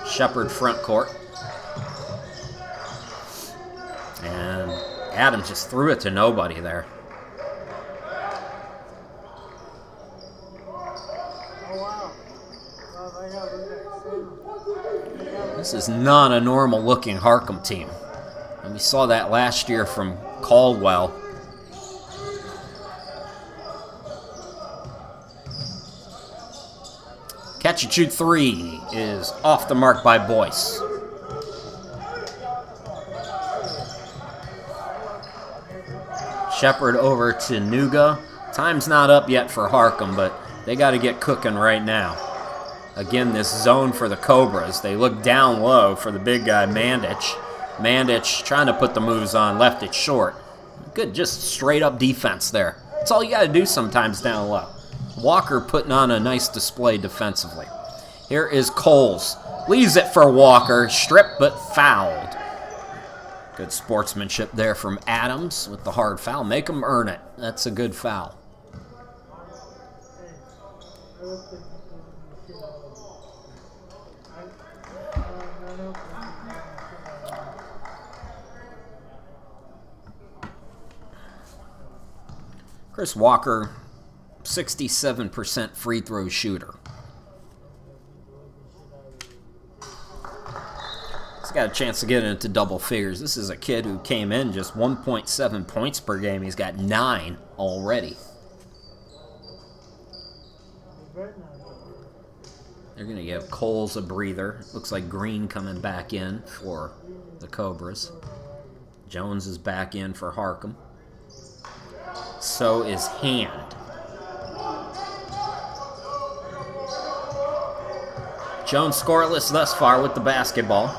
Shepard front court. And Adams just threw it to nobody there. This is not a normal looking Harcum team. And we saw that last year from Caldwell. Catch and shoot three is off the mark by Boyce. Shepard over to Nuga. Time's not up yet for Harcum, but they got to get cooking right now. Again, this zone for the Cobras. They look down low for the big guy, Mandich. Mandich trying to put the moves on, left it short. Good, just straight up defense there. That's all you got to do sometimes down low. Walker putting on a nice display defensively. Here is Coles. Leaves it for Walker. Stripped but fouled. Good sportsmanship there from Adams with the hard foul. Make him earn it. That's a good foul. Chris Walker, 67% free throw shooter. He's got a chance to get into double figures. This is a kid who came in just 1.7 points per game. He's got 9 already. They're going to give Coles a breather. Looks like Green coming back in for the Cobras. Jones is back in for Harcum. So is Hand. Jones scoreless thus far with the basketball.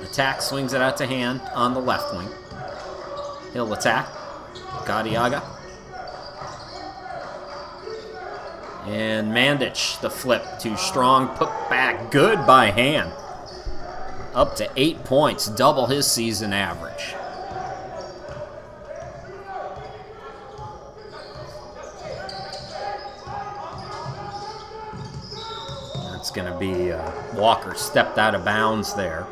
Attack swings it out to Hand on the left wing. He'll attack. Gadiaga. And Mandich, the flip. Too strong. Put back. Good by Hand. Up to 8 points. Double his season average. That's going to be Walker stepped out of bounds there.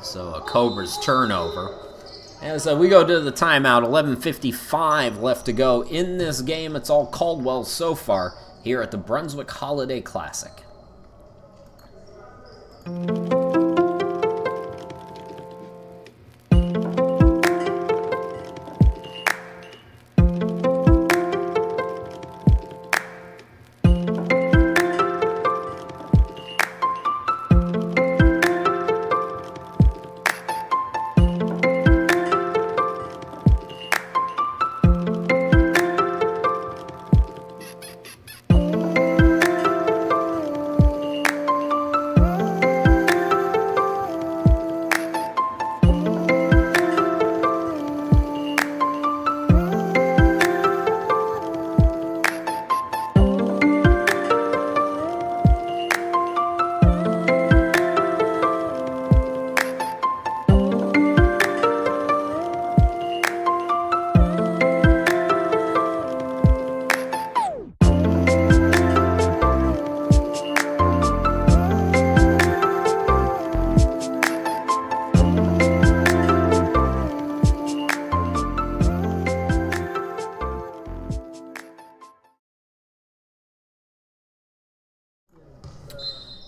So a Cobra's turnover. As we go to the timeout, 11:55 left to go in this game. It's all Caldwell so far here at the Brunswick Holiday Classic.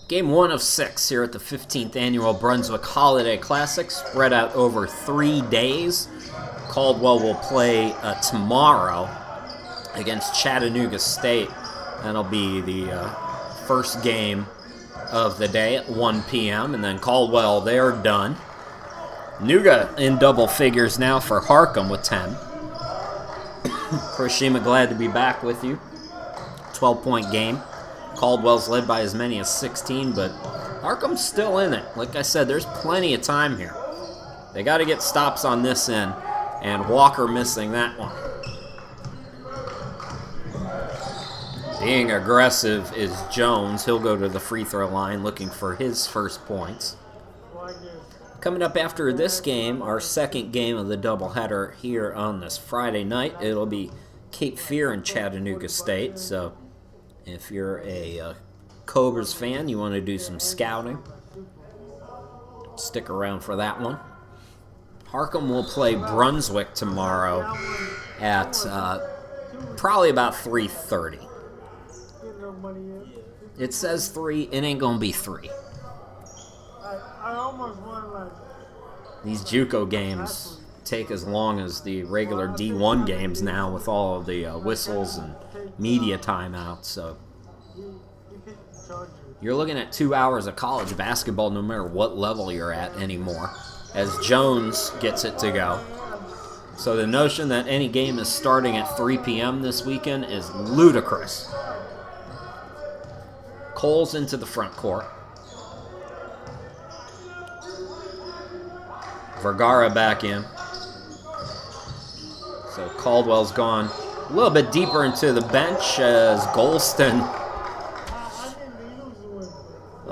Game 1 of 6 here at the 15th Annual Brunswick Holiday Classic, spread out over 3 days. Caldwell will play tomorrow against Chattanooga State. That'll be the first game of the day at 1 p.m. And then Caldwell, they're done. Nuga in double figures now for Harcum with 10. Hiroshima, glad to be back with you. 12-point game. Caldwell's led by as many as 16, but Harcum's still in it. Like I said, there's plenty of time here. They got to get stops on this end, and Walker missing that one. Being aggressive is Jones. He'll go to the free throw line looking for his first points. Coming up after this game, our second game of the doubleheader here on this Friday night, it'll be Cape Fear and Chattanooga State, so if you're a Cobras fan, you want to do some scouting, stick around for that one. Harcum will play Brunswick tomorrow at probably about 3:30. It says 3. It ain't going to be 3. These JUCO games take as long as the regular D1 games now with all of the whistles and media timeouts, so You're looking at 2 hours of college basketball no matter what level you're at anymore, as Jones gets it to go. So the notion that any game is starting at 3 p.m. this weekend is ludicrous. Coles into the front court. Vergara back in. So Caldwell's gone a little bit deeper into the bench as Golston.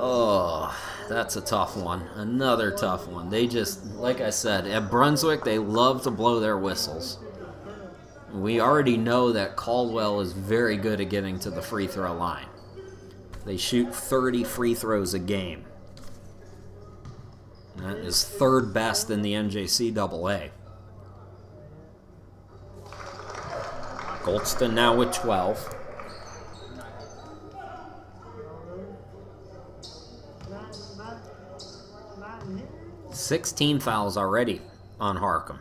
Oh, that's a tough one. Another tough one. They just, like I said, at Brunswick, they love to blow their whistles. We already know that Caldwell is very good at getting to the free throw line. They shoot 30 free throws a game. That is third best in the NJCAA. Golston now with 12. $16 fouls already on Harcum.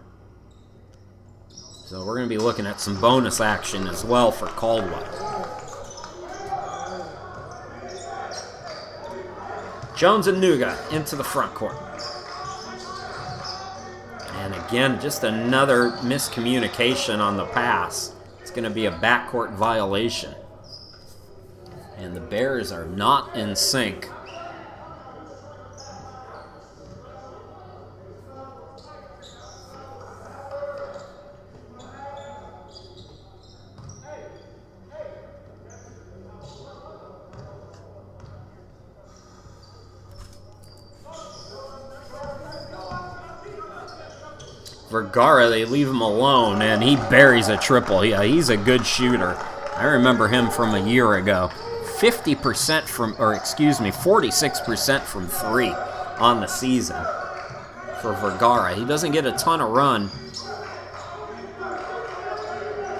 So we're going to be looking at some bonus action as well for Caldwell. Jones and Nuga into the front court. And again, just another miscommunication on the pass. It's going to be a backcourt violation. And the Bears are not in sync. Vergara, they leave him alone, and he buries a triple. Yeah, he's a good shooter. I remember him from a year ago. 50% from, or excuse me, 46% from three on the season for Vergara. He doesn't get a ton of run,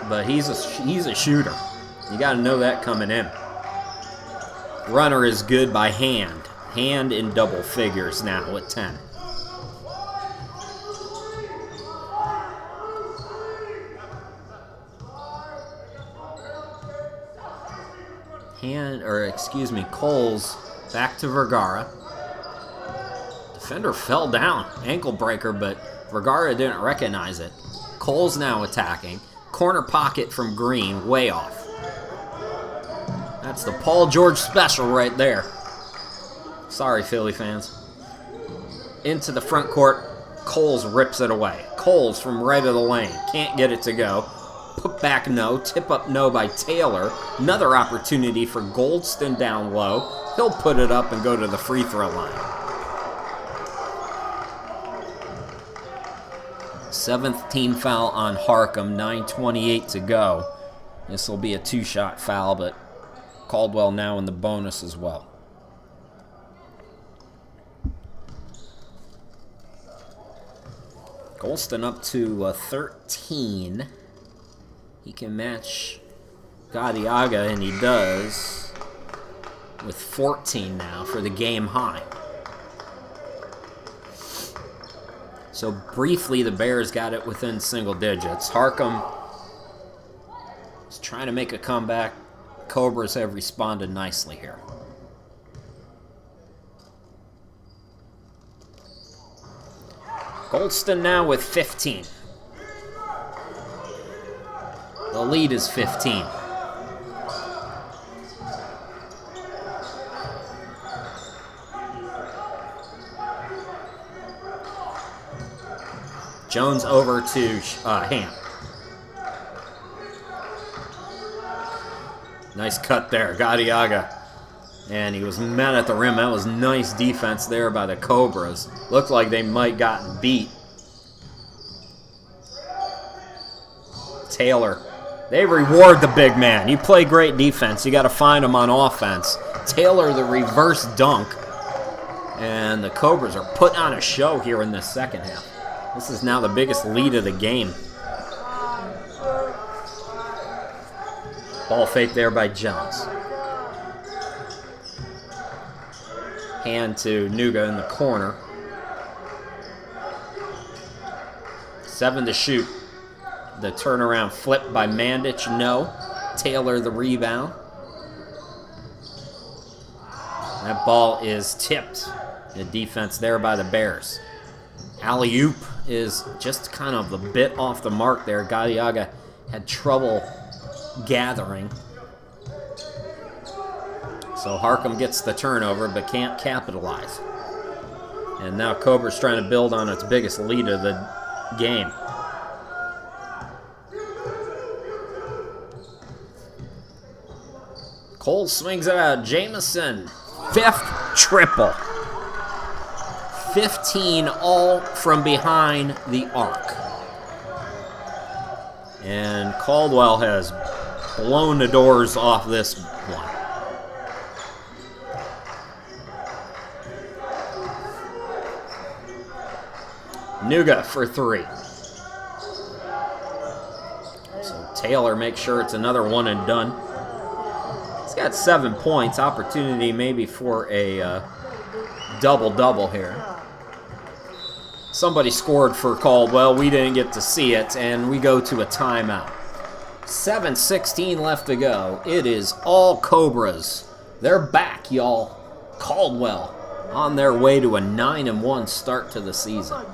but he's a shooter. You got to know that coming in. Runner is good by hand. Hand in double figures now at 10. Coles back to Vergara. Defender fell down. Ankle breaker, but Vergara didn't recognize it. Coles now attacking. Corner pocket from Green, way off. That's the Paul George special right there. Sorry, Philly fans. Into the front court. Coles rips it away. Coles from right of the lane. Can't get it to go. Put back no. Tip up no by Taylor. Another opportunity for Golston down low. He'll put it up and go to the free throw line. 7th team foul on Harcum. 9:28 to go. This will be a 2-shot foul, but Caldwell now in the bonus as well. Golston up to 13. He can match Gadiaga, and he does, with 14 now for the game high. So briefly, the Bears got it within single digits. Harcum is trying to make a comeback. Cobras have responded nicely here. Golston now with 15. The lead is 15. Jones over to Ham. Nice cut there, Gadiaga. And he was met at the rim. That was nice defense there by the Cobras. Looked like they might gotten beat. Taylor. They reward the big man. You play great defense. You got to find him on offense. Taylor, the reverse dunk. And the Cobras are putting on a show here in the second half. This is now the biggest lead of the game. Ball fake there by Jones. Hand to Nuga in the corner. 7 to shoot. The turnaround flip by Mandich, no. Taylor the rebound. That ball is tipped. The defense there by the Bears. Alley-oop is just kind of a bit off the mark there. Gadiaga had trouble gathering. So Harcum gets the turnover but can't capitalize. And now Cobra's trying to build on its biggest lead of the game. Cole swings it out. Jamison, 5th triple. 15 all from behind the arc. And Caldwell has blown the doors off this one. Nuga for 3. So Taylor makes sure it's another one and done. He's got 7 points. Opportunity maybe for a double-double here. Somebody scored for Caldwell. We didn't get to see it, and we go to a timeout. 7:16 left to go. It is all Cobras. They're back, y'all. Caldwell on their way to a 9-1 start to the season.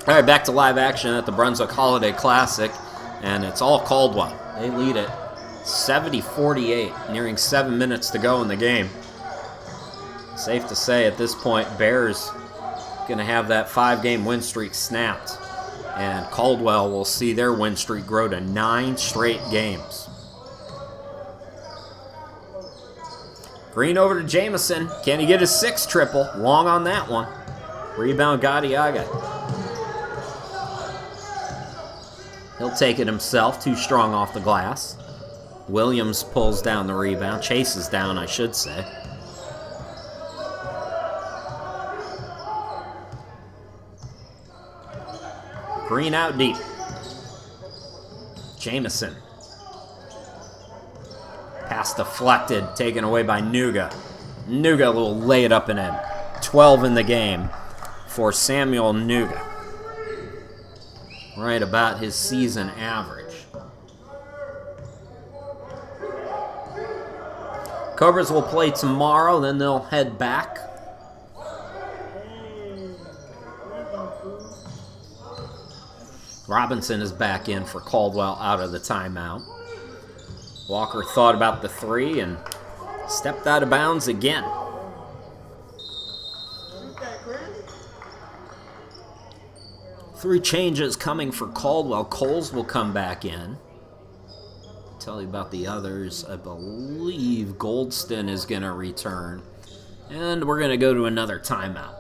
All right, back to live action at the Brunswick Holiday Classic, and it's all Caldwell. They lead it 70-48, nearing 7 minutes to go in the game. Safe to say at this point, Bears going to have that 5-game win streak snapped, and Caldwell will see their win streak grow to 9 straight games. Green over to Jamison. Can he get his 6th triple? Long on that one. Rebound Gadiaga. He'll take it himself, too strong off the glass. Williams pulls down the rebound, chases down, I should say. Green out deep. Jamison. Pass deflected, taken away by Nuga. Nuga will lay it up and in. 12 in the game for Samuel Nuga. Right about his season average. Cobras will play tomorrow, then they'll head back. Robinson is back in for Caldwell out of the timeout. Walker thought about the 3 and stepped out of bounds again. Three changes coming for Caldwell. Coles will come back in. Tell you about the others. I believe Goldston is going to return. And we're going to go to another timeout.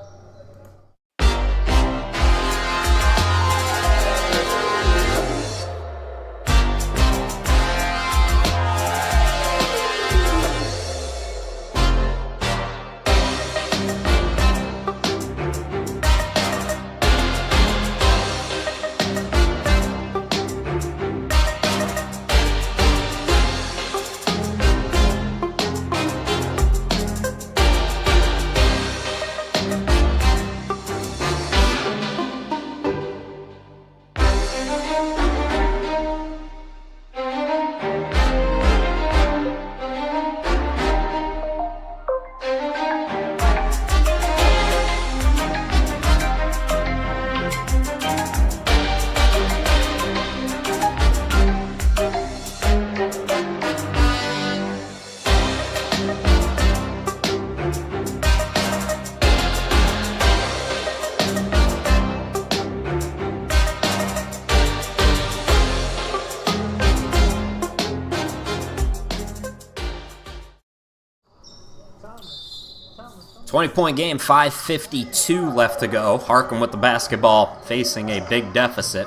20-point game, 5:52 left to go. Harcum with the basketball, facing a big deficit.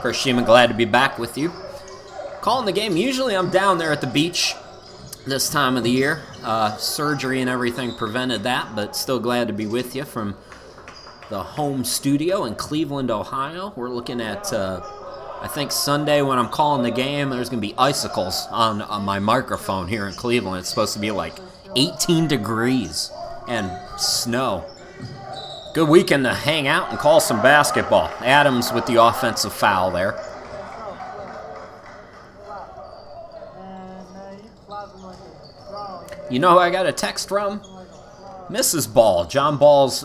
Chris Sheeman, glad to be back with you. Calling the game. Usually I'm down there at the beach this time of the year. Surgery and everything prevented that, but still glad to be with you from the home studio in Cleveland, Ohio. We're looking at, I think Sunday when I'm calling the game, there's going to be icicles on my microphone here in Cleveland. It's supposed to be like 18 degrees and snow. Good weekend to hang out and call some basketball. Adams with the offensive foul there. You know who I got a text from? Mrs. Ball. John Ball's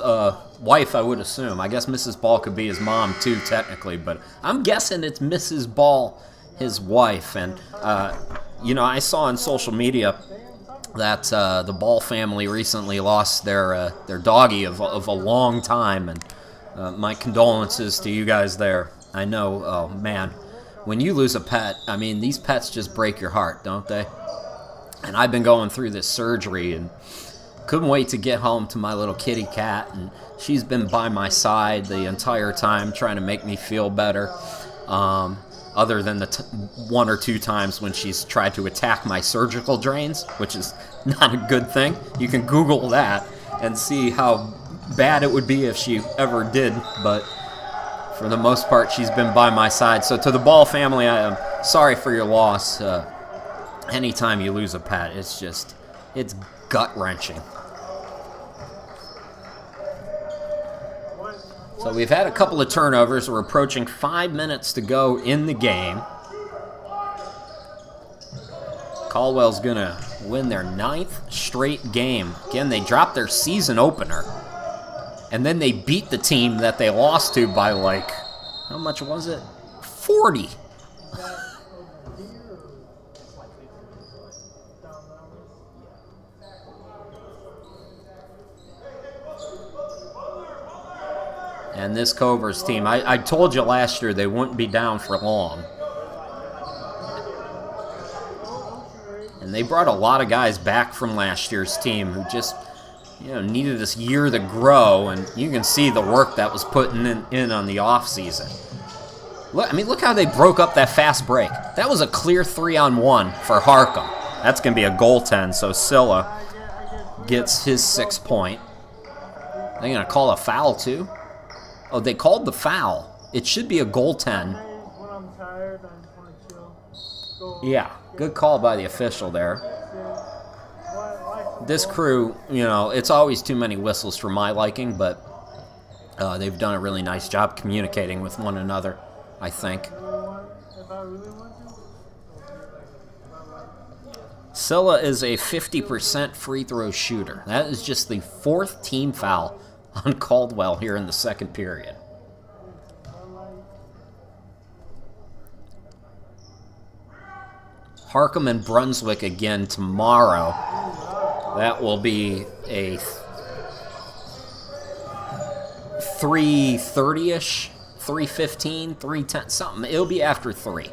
wife, I would assume. I guess Mrs. Ball could be his mom too, technically, but I'm guessing it's Mrs. Ball, his wife. And, I saw on social media that the Ball family recently lost their doggy of a long time, and my condolences to you guys there. I know, oh man, when you lose a pet, I mean, these pets just break your heart, don't they? And I've been going through this surgery and couldn't wait to get home to my little kitty cat, and she's been by my side the entire time trying to make me feel better. Other than the one or two times when she's tried to attack my surgical drains, which is not a good thing. You can Google that and see how bad it would be if she ever did, but for the most part, she's been by my side. So to the Ball family, I am sorry for your loss. Anytime you lose a pet, it's gut-wrenching. So we've had a couple of turnovers. We're approaching 5 minutes to go in the game. Caldwell's going to win their 9th straight game. Again, they dropped their season opener. And then they beat the team that they lost to by how much was it? 40. And this Cobras team, I told you last year they wouldn't be down for long. And they brought a lot of guys back from last year's team who just, needed this year to grow. And you can see the work that was put in on the offseason. Look how they broke up that fast break. That was a clear 3-on-1 for Harcum. That's going to be a goaltend, so Silla gets his 6th point. They're going to call a foul, too. Oh, they called the foul. It should be a goaltend. Yeah, good call by the official there. This crew, it's always too many whistles for my liking, but they've done a really nice job communicating with one another, I think. Silla is a 50% free throw shooter. That is just the 4th team foul on Caldwell here in the 2nd period. Harcum and Brunswick again tomorrow. That will be a 3:30-ish, 3:15, 3:10, something. It'll be after 3.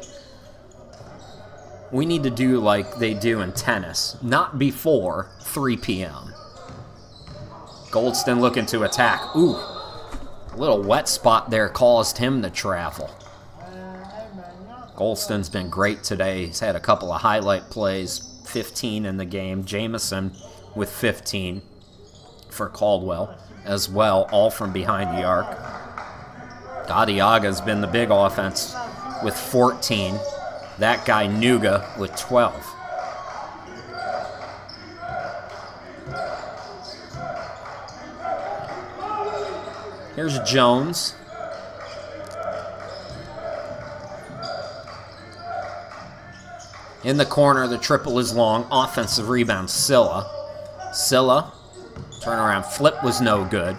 We need to do like they do in tennis, not before 3 p.m. Goldston looking to attack. Ooh, a little wet spot there caused him to travel. Goldston's been great today. He's had a couple of highlight plays, 15 in the game. Jamison with 15 for Caldwell as well, all from behind the arc. Adiaga's been the big offense with 14. That guy Nuga with 12. Here's Jones. In the corner, the triple is long. Offensive rebound, Silla. Silla, turnaround flip was no good.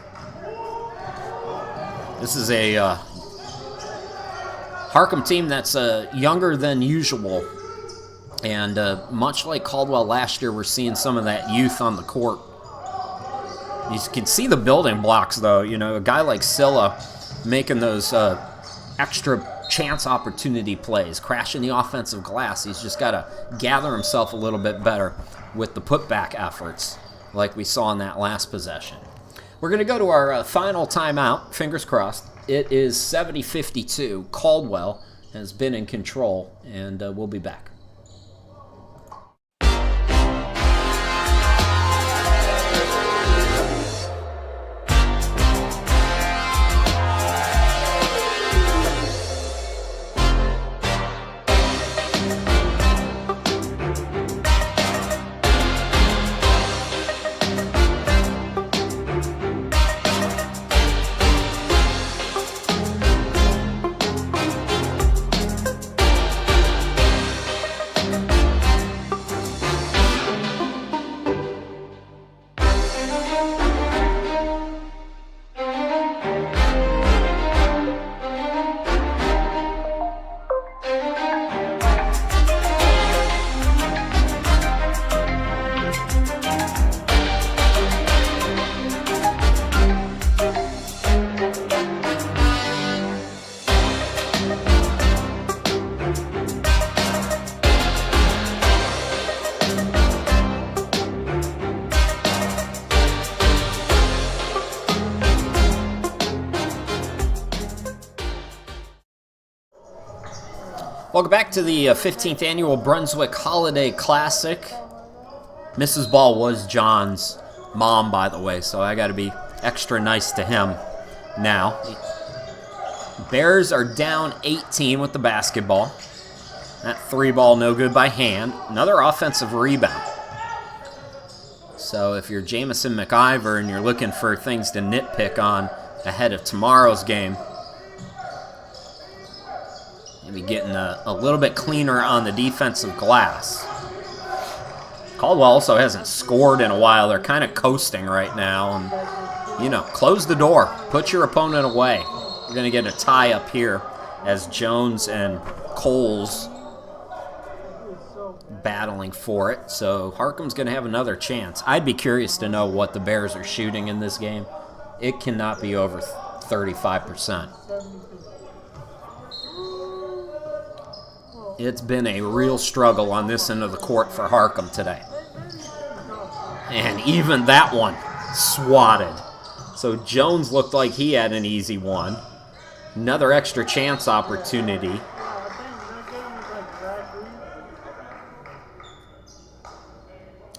This is a Harcum team that's younger than usual. And much like Caldwell last year, we're seeing some of that youth on the court. You can see the building blocks, though. A guy like Silla making those extra chance opportunity plays, crashing the offensive glass. He's just got to gather himself a little bit better with the putback efforts. like we saw in that last possession. We're going to go to our final timeout. Fingers crossed. It is 70-52. Caldwell has been in control, and we'll be back. Welcome back to the 15th Annual Brunswick Holiday Classic. Mrs. Ball was John's mom, by the way, so I got to be extra nice to him now. Bears are down 18 with the basketball. That 3-ball no good by hand. Another offensive rebound. So if you're Jamison McIver and you're looking for things to nitpick on ahead of tomorrow's game, maybe getting a little bit cleaner on the defensive glass. Caldwell also hasn't scored in a while. They're kind of coasting right now. And, close the door. Put your opponent away. You're going to get a tie up here as Jones and Coles battling for it. So Harcum's going to have another chance. I'd be curious to know what the Bears are shooting in this game. It cannot be over 35%. It's been a real struggle on this end of the court for Harcum today. And even that one swatted. So Jones looked like he had an easy one. Another extra chance opportunity.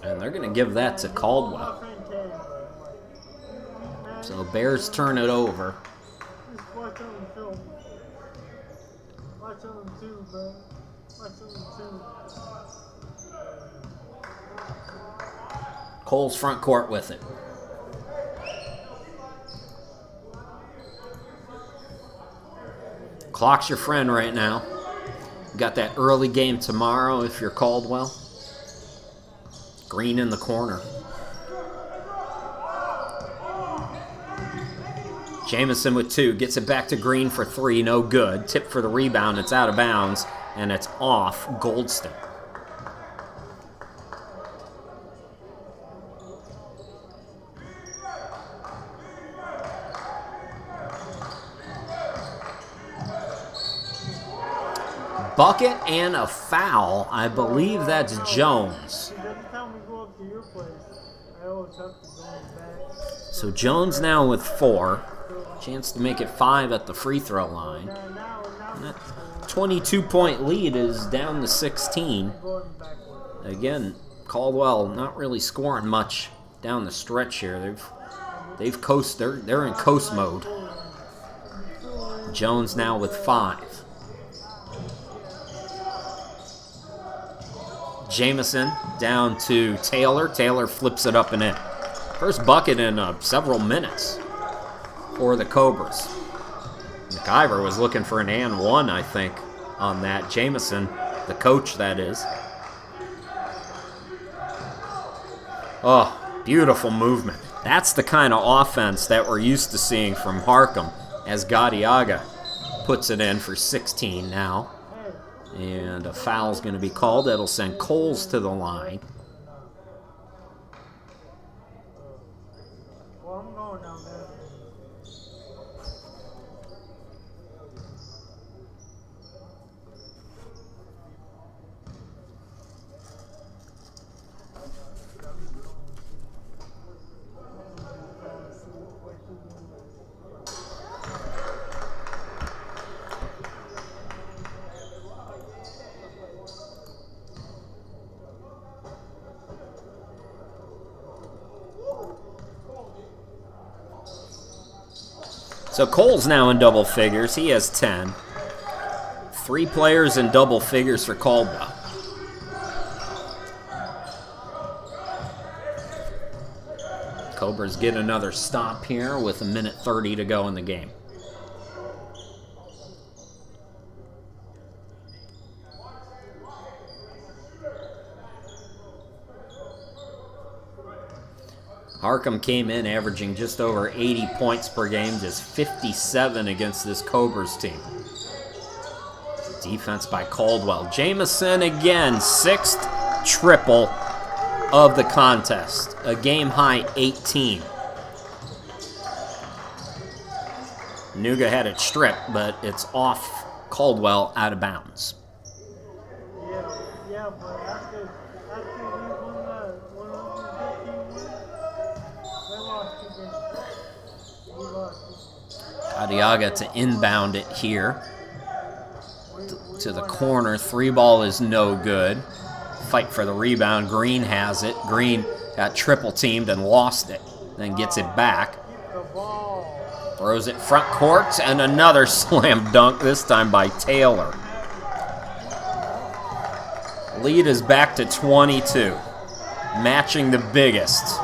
And they're going to give that to Caldwell. So Bears turn it over. Cole's front court with it. Clock's your friend right now. You got that early game tomorrow if you're Caldwell. Green in the corner. Jamison with 2. Gets it back to Green for 3. No good. Tip for the rebound. It's out of bounds. And it's off Goldston. Bucket and a foul. I believe that's Jones. So Jones now with 4. Chance to make it 5 at the free throw line. And that 22-point lead is down to 16. Again, Caldwell not really scoring much down the stretch here. They've coasted. They're in coast mode. Jones now with 5. Jamison down to Taylor. Taylor flips it up and in. First bucket in several minutes for the Cobras. McIver was looking for an and one, I think, on that. Jamison, the coach, that is. Oh, beautiful movement. That's the kind of offense that we're used to seeing from Harcum as Gadiaga puts it in for 16 now. And a foul's going to be called. That'll send Coles to the line. So Cole's now in double figures. He has 10. 3 players in double figures for Caldwell. Cobras get another stop here with 1:30 to go in the game. Harcum came in averaging just over 80 points per game, just 57 against this Cobras team. Defense by Caldwell. Jamison again, 6th triple of the contest. A game-high 18. Nuga had it stripped, but it's off Caldwell out of bounds. Yeah, but after he won the 115 win, they lost 2 games. He lost. Adiaga to inbound it here. To the corner. 3 ball is no good. Fight for the rebound. Green has it. Green got triple teamed and lost it. Then gets it back. Throws it front court, and another slam dunk, this time by Taylor. Lead is back to 22. Matching the biggest.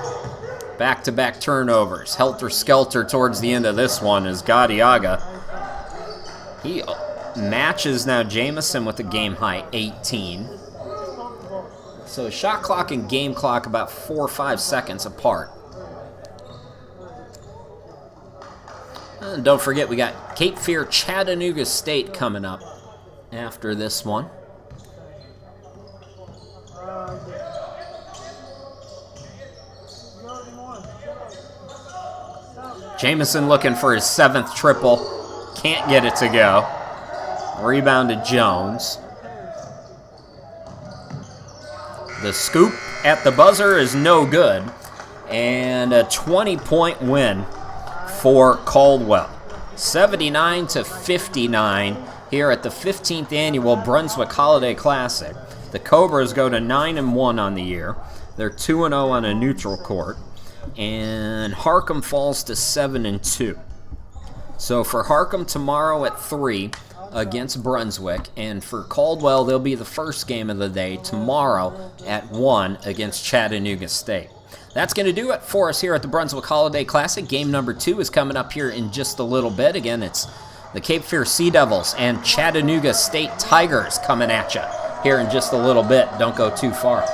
Back-to-back turnovers. Helter-skelter towards the end of this one is Gadiaga. He matches now Jamison with a game-high 18. So shot clock and game clock about 4 or 5 seconds apart. And don't forget, we got Cape Fear Chattanooga State coming up after this one. Jamison looking for his 7th triple. Can't get it to go. Rebound to Jones. The scoop at the buzzer is no good. And a 20-point win for Caldwell. 79-59 here at the 15th annual Brunswick Holiday Classic. The Cobras go to 9-1 on the year. They're 2-0 on a neutral court. And Harcum falls to 7-2. So for Harcum tomorrow at 3 against Brunswick, and for Caldwell, they'll be the first game of the day tomorrow at 1 against Chattanooga State. That's going to do it for us here at the Brunswick Holiday Classic. Game number 2 is coming up here in just a little bit. Again, it's the Cape Fear Sea Devils and Chattanooga State Tigers coming at you here in just a little bit. Don't go too far.